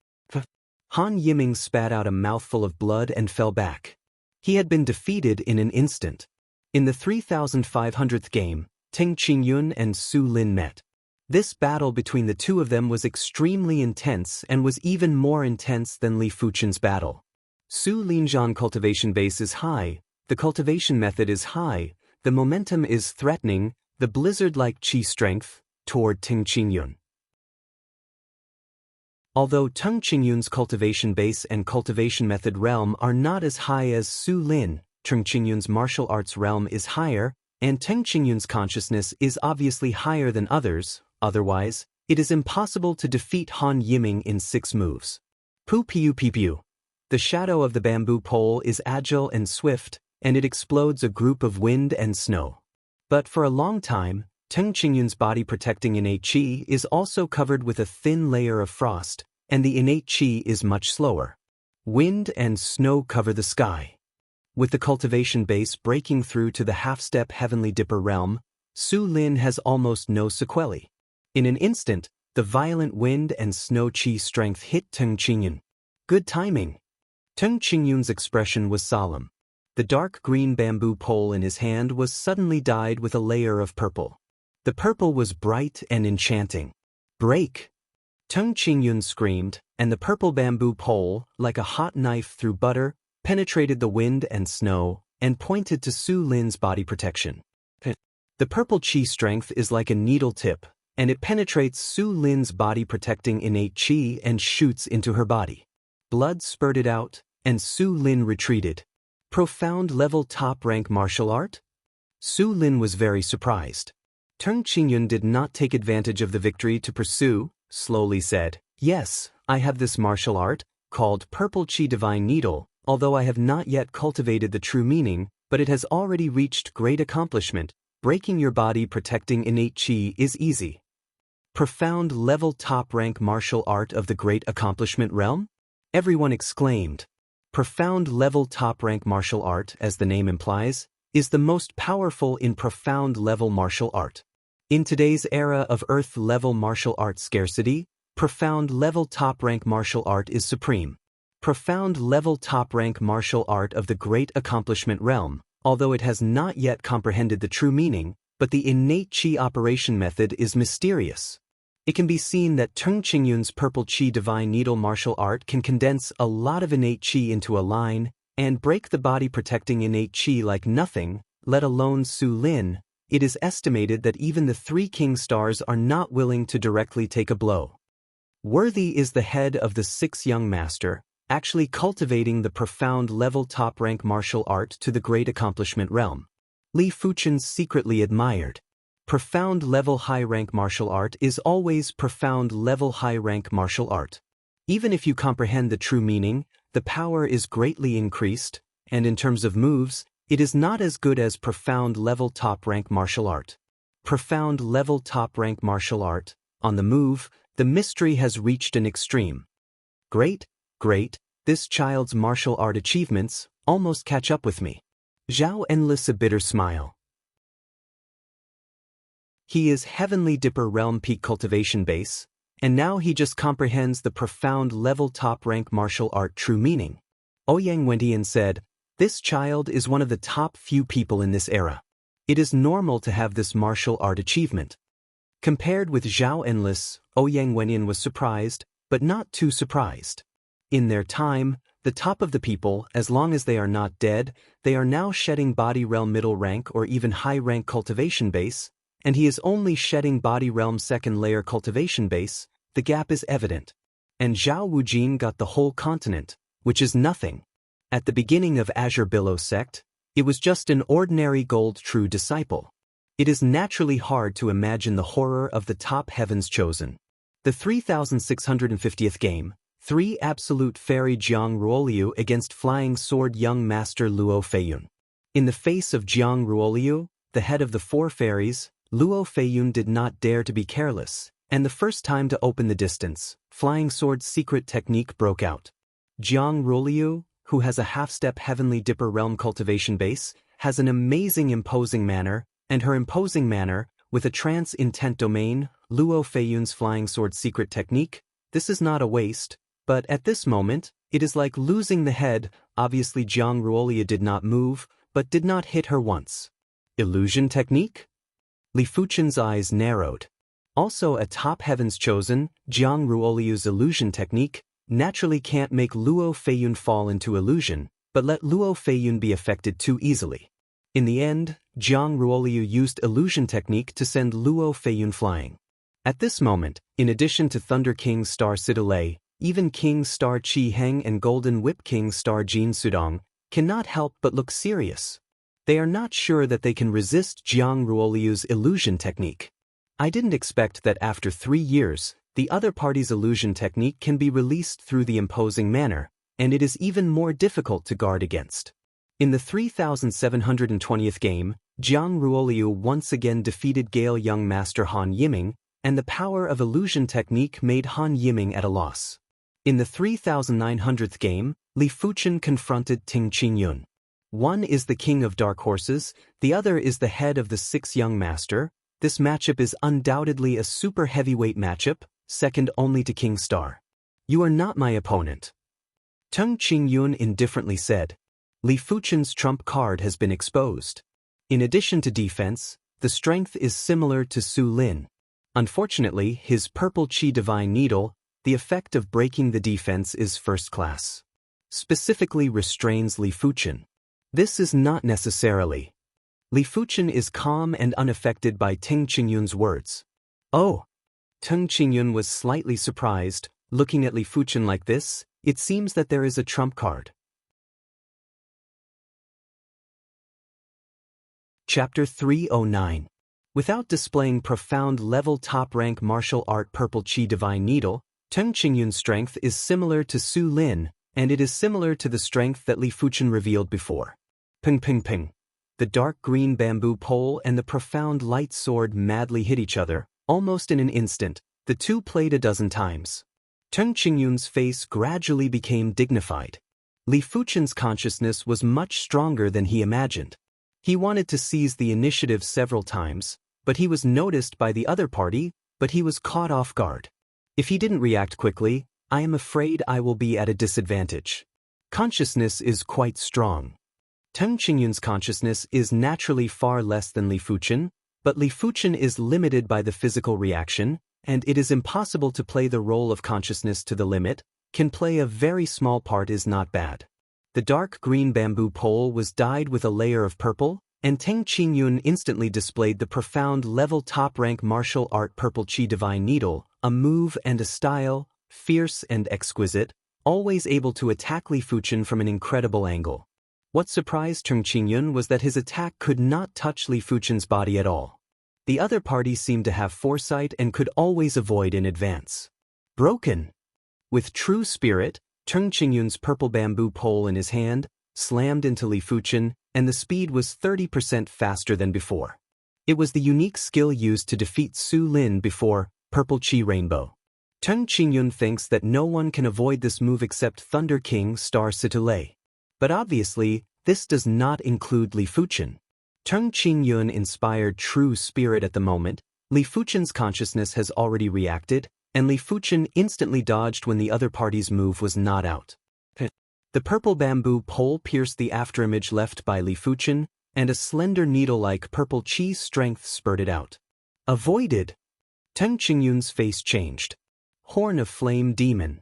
Han Yiming spat out a mouthful of blood and fell back. He had been defeated in an instant. In the 3500th game, Teng Qingyun and Su Lin met. This battle between the two of them was extremely intense and was even more intense than Li Fuchen's battle. Su Linzhan cultivation base is high, the cultivation method is high, the momentum is threatening, the blizzard-like qi strength, toward Teng Qingyun. Although Teng Qingyun's cultivation base and cultivation method realm are not as high as Su Lin, Teng Qingyun's martial arts realm is higher, and Teng Qingyun's consciousness is obviously higher than others, otherwise, it is impossible to defeat Han Yiming in 6 moves. Pu piu piu piu. The shadow of the bamboo pole is agile and swift, and it explodes a group of wind and snow. But for a long time, Teng Qingyun's body protecting innate qi is also covered with a thin layer of frost, and the innate qi is much slower. Wind and snow cover the sky. With the cultivation base breaking through to the half-step Heavenly Dipper realm, Su Lin has almost no sequelae. In an instant, the violent wind and snow qi strength hit Teng Qingyun. Good timing. Teng Qingyun's expression was solemn. The dark green bamboo pole in his hand was suddenly dyed with a layer of purple. The purple was bright and enchanting. Break! Teng Qingyun screamed, and the purple bamboo pole, like a hot knife through butter, penetrated the wind and snow, and pointed to Su Lin's body protection. The purple qi strength is like a needle tip, and it penetrates Su Lin's body protecting innate qi and shoots into her body. Blood spurted out, and Su Lin retreated. Profound level top-rank martial art? Su Lin was very surprised. Teng Qingyun did not take advantage of the victory to pursue, slowly said, "Yes, I have this martial art, called Purple Qi Divine Needle, although I have not yet cultivated the true meaning, but it has already reached great accomplishment. Breaking your body protecting innate qi is easy." Profound level top-rank martial art of the great accomplishment realm? Everyone exclaimed. Profound level top-rank martial art, as the name implies, is the most powerful in profound level martial art. In today's era of Earth-level martial art scarcity, profound level top-rank martial art is supreme. Profound level top-rank martial art of the great accomplishment realm, although it has not yet comprehended the true meaning, but the innate qi operation method is mysterious. It can be seen that Teng Qingyun's Purple Qi Divine Needle martial art can condense a lot of innate qi into a line, and break the body protecting innate qi like nothing, let alone Su Lin. It is estimated that even the 3 king stars are not willing to directly take a blow. Worthy is the head of the 6th young master, actually cultivating the profound level top-rank martial art to the great accomplishment realm. Li Fuchen secretly admired. Profound level high-rank martial art is always profound level high-rank martial art. Even if you comprehend the true meaning, the power is greatly increased, and in terms of moves, it is not as good as profound level top-rank martial art. Profound level top-rank martial art, on the move, the mystery has reached an extreme. Great, this child's martial art achievements almost catch up with me. Zhao Enlis a bitter smile. He is Heavenly Dipper Realm Peak Cultivation Base, and now he just comprehends the profound level top-rank martial art true meaning. Ouyang Wentian said, "This child is one of the top few people in this era. It is normal to have this martial art achievement." Compared with Zhao Enlis, Ouyang Wentian was surprised, but not too surprised. In their time, the top of the people, as long as they are not dead, they are now shedding body realm middle rank or even high rank cultivation base, and he is only shedding body realm second layer cultivation base. The gap is evident. And Zhao Wujin got the whole continent, which is nothing. At the beginning of Azure Billow sect, it was just an ordinary gold true disciple. It is naturally hard to imagine the horror of the top heavens chosen. The 3650th game, 3 Absolute Fairy Jiang Ruoliu against Flying Sword Young Master Luo Feiyun. In the face of Jiang Ruoliu, the head of the four fairies, Luo Feiyun did not dare to be careless, and the first time to open the distance, Flying Sword's secret technique broke out. Jiang Ruoliu, who has a half-step Heavenly Dipper realm cultivation base, has an amazing imposing manner, and her imposing manner, with a trance intent domain, Luo Feiyun's Flying Sword secret technique, this is not a waste, but at this moment, it is like losing the head. Obviously Jiang Ruoliu did not move, but did not hit her once. Illusion technique? Li Fuchen's eyes narrowed. Also a top heavens chosen, Jiang Ruoliu's illusion technique, naturally can't make Luo Feiyun fall into illusion, but let Luo Feiyun be affected too easily. In the end, Jiang Ruoliu used illusion technique to send Luo Feiyun flying. At this moment, in addition to Thunder King Star Sidolei, even King Star Qi Heng and Golden Whip King Star Jin Sudong cannot help but look serious. They are not sure that they can resist Jiang Ruoliu's illusion technique. I didn't expect that after 3 years, the other party's illusion technique can be released through the imposing manner, and it is even more difficult to guard against. In the 3720th game, Jiang Ruoliu once again defeated Gale Young Master Han Yiming, and the power of illusion technique made Han Yiming at a loss. In the 3900th game, Li Fuchen confronted Ting Qingyun. One is the king of dark horses, the other is the head of the 6 young master. This matchup is undoubtedly a super heavyweight matchup, second only to King Star. You are not my opponent. Teng Qingyun indifferently said. Li Fuchen's trump card has been exposed. In addition to defense, the strength is similar to Su Lin. Unfortunately, his purple Qi Divine Needle, the effect of breaking the defense is first class. Specifically restrains Li Fuchen. This is not necessarily. Li Fuchen is calm and unaffected by Teng Qingyun's words. Oh! Teng Qingyun was slightly surprised. Looking at Li Fuchen like this, it seems that there is a trump card. Chapter 309. Without displaying profound level top-rank martial art purple Qi Divine Needle, Teng Qingyun's strength is similar to Su Lin, and it is similar to the strength that Li Fuchen revealed before. Ping ping ping. The dark green bamboo pole and the profound light sword madly hit each other, almost in an instant. The two played a dozen times. Teng Qingyun's face gradually became dignified. Li Fuchen's consciousness was much stronger than he imagined. He wanted to seize the initiative several times, but he was noticed by the other party, but he was caught off guard. If he didn't react quickly, I am afraid I will be at a disadvantage. Consciousness is quite strong. Teng Qingyun's consciousness is naturally far less than Li Fuchen, but Li Fuchen is limited by the physical reaction, and it is impossible to play the role of consciousness to the limit. Can play a very small part is not bad. The dark green bamboo pole was dyed with a layer of purple, and Teng Qingyun instantly displayed the profound level top-rank martial art purple Qi Divine Needle, a move and a style, fierce and exquisite, always able to attack Li Fuchen from an incredible angle. What surprised Teng Qingyun was that his attack could not touch Li Fuchen's body at all. The other party seemed to have foresight and could always avoid in advance. Broken. With true spirit, Teng Qingyun's purple bamboo pole in his hand, slammed into Li Fuchen, and the speed was 30% faster than before. It was the unique skill used to defeat Su Lin before, Purple Qi Rainbow. Teng Qingyun thinks that no one can avoid this move except Thunder King Star Sidolei. But obviously, this does not include Li Fuchen. Teng Qingyun inspired true spirit at the moment. Li Fuchen's consciousness has already reacted, and Li Fuchen instantly dodged when the other party's move was not out. The purple bamboo pole pierced the afterimage left by Li Fuchen, and a slender needle-like purple Qi strength spurted out. Avoided! Teng Qingyun's face changed. Horn of Flame Demon.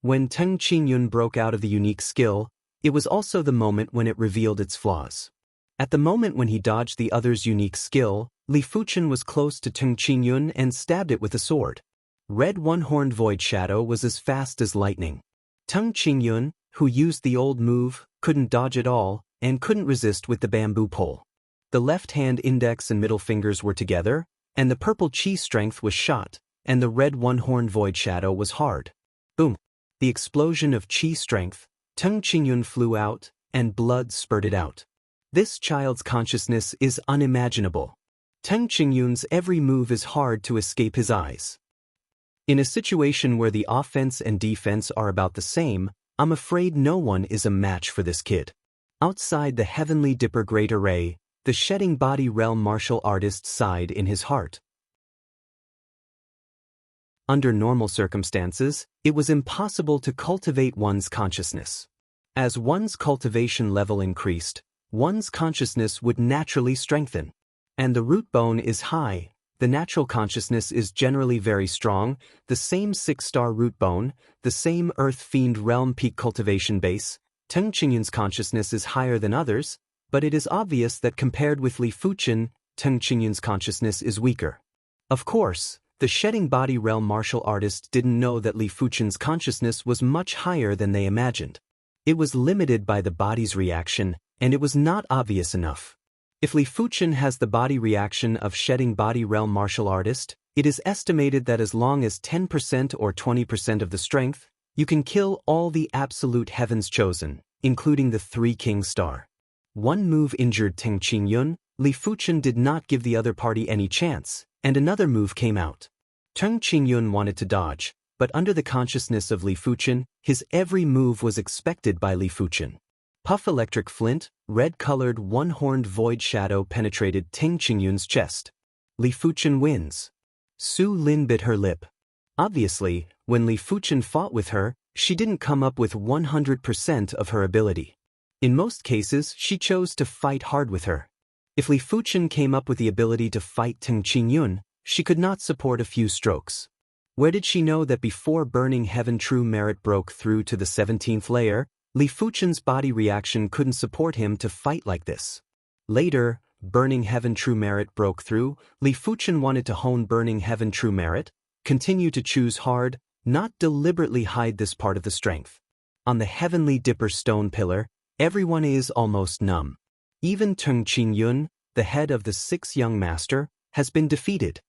When Teng Qingyun broke out of the unique skill, it was also the moment when it revealed its flaws. At the moment when he dodged the other's unique skill, Li Fuchen was close to Teng Qingyun and stabbed it with a sword. Red one-horned void shadow was as fast as lightning. Teng Qingyun, who used the old move, couldn't dodge at all, and couldn't resist with the bamboo pole. The left hand index and middle fingers were together, and the purple Qi strength was shot, and the red one-horned void shadow was hard. Boom! The explosion of Qi strength, Teng Qingyun flew out, and blood spurted out. This child's consciousness is unimaginable. Teng Qingyun's every move is hard to escape his eyes. In a situation where the offense and defense are about the same, I'm afraid no one is a match for this kid. Outside the heavenly dipper great array, the shedding body realm martial artist sighed in his heart. Under normal circumstances, it was impossible to cultivate one's consciousness. As one's cultivation level increased, one's consciousness would naturally strengthen. And the root bone is high, the natural consciousness is generally very strong, the same 6-star root bone, the same earth fiend realm peak cultivation base. Teng Qingyun's consciousness is higher than others, but it is obvious that compared with Li Fuchen, Teng Qingyun's consciousness is weaker. Of course, the shedding body realm martial artist didn't know that Li Fuchen's consciousness was much higher than they imagined. It was limited by the body's reaction, and it was not obvious enough. If Li Fuchen has the body reaction of shedding body realm martial artist, it is estimated that as long as 10% or 20% of the strength, you can kill all the absolute heavens chosen, including the 3 king star. One move injured Teng Qingyun, Li Fuchen did not give the other party any chance, and another move came out. Teng Qingyun wanted to dodge, but under the consciousness of Li Fuchen, his every move was expected by Li Fuchen. Puff electric flint, red-colored one-horned void shadow penetrated Teng Qingyun's chest. Li Fuchen wins. Su Lin bit her lip. Obviously, when Li Fuchen fought with her, she didn't come up with 100% of her ability. In most cases, she chose to fight hard with her. If Li Fuchen came up with the ability to fight Teng Qingyun, she could not support a few strokes. Where did she know that before Burning Heaven True Merit broke through to the 17th layer, Li Fuchen's body reaction couldn't support him to fight like this? Later, Burning Heaven True Merit broke through, Li Fuchen wanted to hone Burning Heaven True Merit, continue to choose hard, not deliberately hide this part of the strength. On the heavenly dipper stone pillar, everyone is almost numb. Even Teng Qingyun, the head of the 6 young master, has been defeated.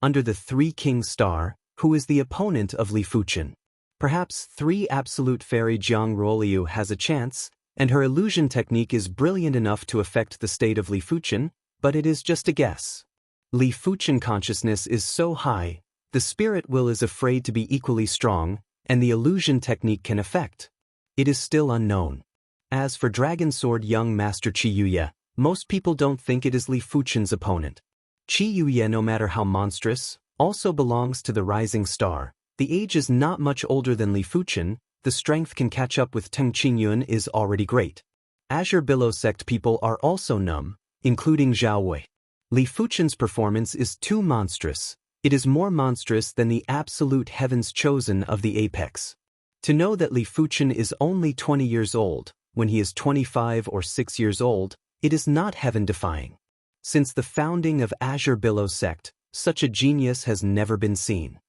Under the 3 king star, who is the opponent of Li Fuchen. Perhaps 3 absolute fairy Jiang Ruoliu has a chance, and her illusion technique is brilliant enough to affect the state of Li Fuchen, but it is just a guess. Li Fuchen consciousness is so high, the spirit will is afraid to be equally strong, and the illusion technique can affect. It is still unknown. As for Dragon Sword young master Qi Yuye, most people don't think it is Li Fuchen's opponent. Qi Yuye, no matter how monstrous, also belongs to the rising star. The age is not much older than Li Fuchen, the strength can catch up with Teng Qingyun is already great. Azure Billow sect people are also numb, including Zhao Wei. Li Fuchen's performance is too monstrous. It is more monstrous than the absolute heavens chosen of the apex. To know that Li Fuchen is only 20 years old, when he is 25 or 6 years old, it is not heaven-defying. Since the founding of Azure Billow sect, such a genius has never been seen.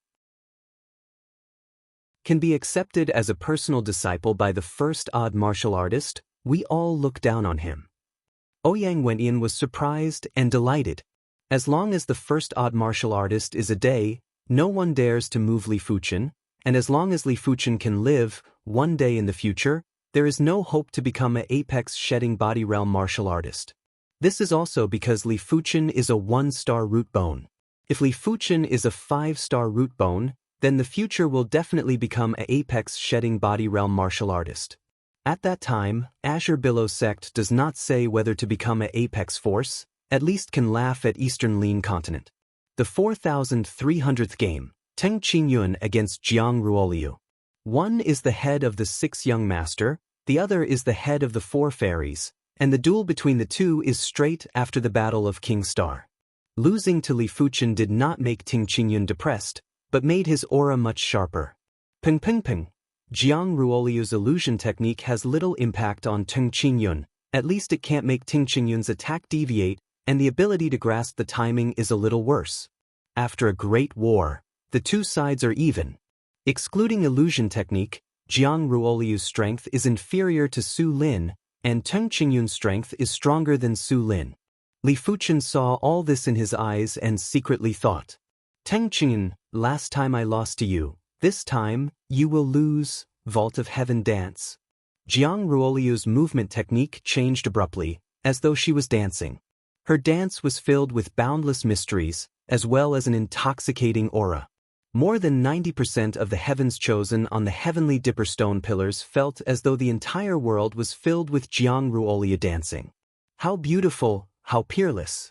Can be accepted as a personal disciple by the first odd martial artist, we all look down on him. Ouyang Wenyan was surprised and delighted. As long as the first odd martial artist is a day, no one dares to move Li Fuchen, and as long as Li Fuchen can live, one day in the future, there is no hope to become an apex shedding body realm martial artist. This is also because Li Fuchen is a 1-star root bone. If Li Fuchen is a 5-star root bone, then the future will definitely become an apex shedding body realm martial artist. At that time, Azure Billow sect does not say whether to become an apex force, at least can laugh at Eastern Lean Continent. The 4,300th game, Teng Qingyun against Jiang Ruoliu. One is the head of the 6 young master, the other is the head of the 4 fairies, and the duel between the two is straight after the Battle of King Star. Losing to Li Fuchen did not make Teng Qingyun depressed, but made his aura much sharper. Ping ping ping. Jiang Ruoliu's illusion technique has little impact on Teng Qingyun, at least it can't make Teng Qingyun's attack deviate, and the ability to grasp the timing is a little worse. After a great war, the two sides are even. Excluding illusion technique, Jiang Ruoliu's strength is inferior to Su Lin, and Teng Qingyun's strength is stronger than Su Lin. Li Fuchen saw all this in his eyes and secretly thought, Teng Qingyun, last time I lost to you, this time, you will lose, Vault of Heaven dance. Jiang Ruoliu's movement technique changed abruptly, as though she was dancing. Her dance was filled with boundless mysteries, as well as an intoxicating aura. More than 90% of the heavens chosen on the heavenly dipper stone pillars felt as though the entire world was filled with Jiang Ruolia dancing. How beautiful, how peerless.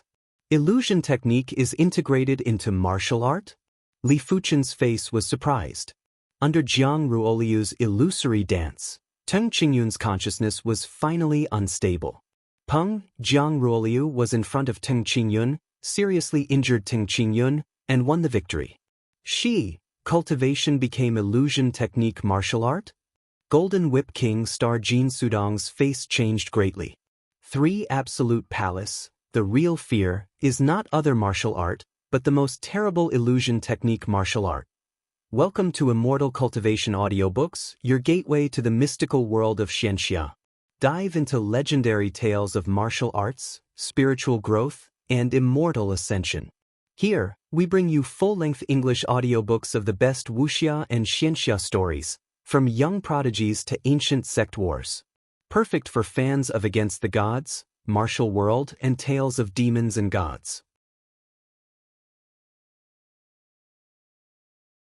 Illusion technique is integrated into martial art? Li Fuchen's face was surprised. Under Jiang Ruoliu's illusory dance, Teng Qingyun's consciousness was finally unstable. Jiang Ruoliu was in front of Teng Qingyun, seriously injured Teng Qingyun, and won the victory. Cultivation became illusion technique martial art? Golden Whip King star Jin Sudong's face changed greatly. 3 Absolute Palace, the real fear, is not other martial art, but the most terrible illusion technique martial art. Welcome to Immortal Cultivation Audiobooks, your gateway to the mystical world of Xianxia. Dive into legendary tales of martial arts, spiritual growth, and immortal ascension. Here, we bring you full-length English audiobooks of the best Wuxia and Xianxia stories, from young prodigies to ancient sect wars. Perfect for fans of Against the Gods, Martial World, and tales of demons and gods.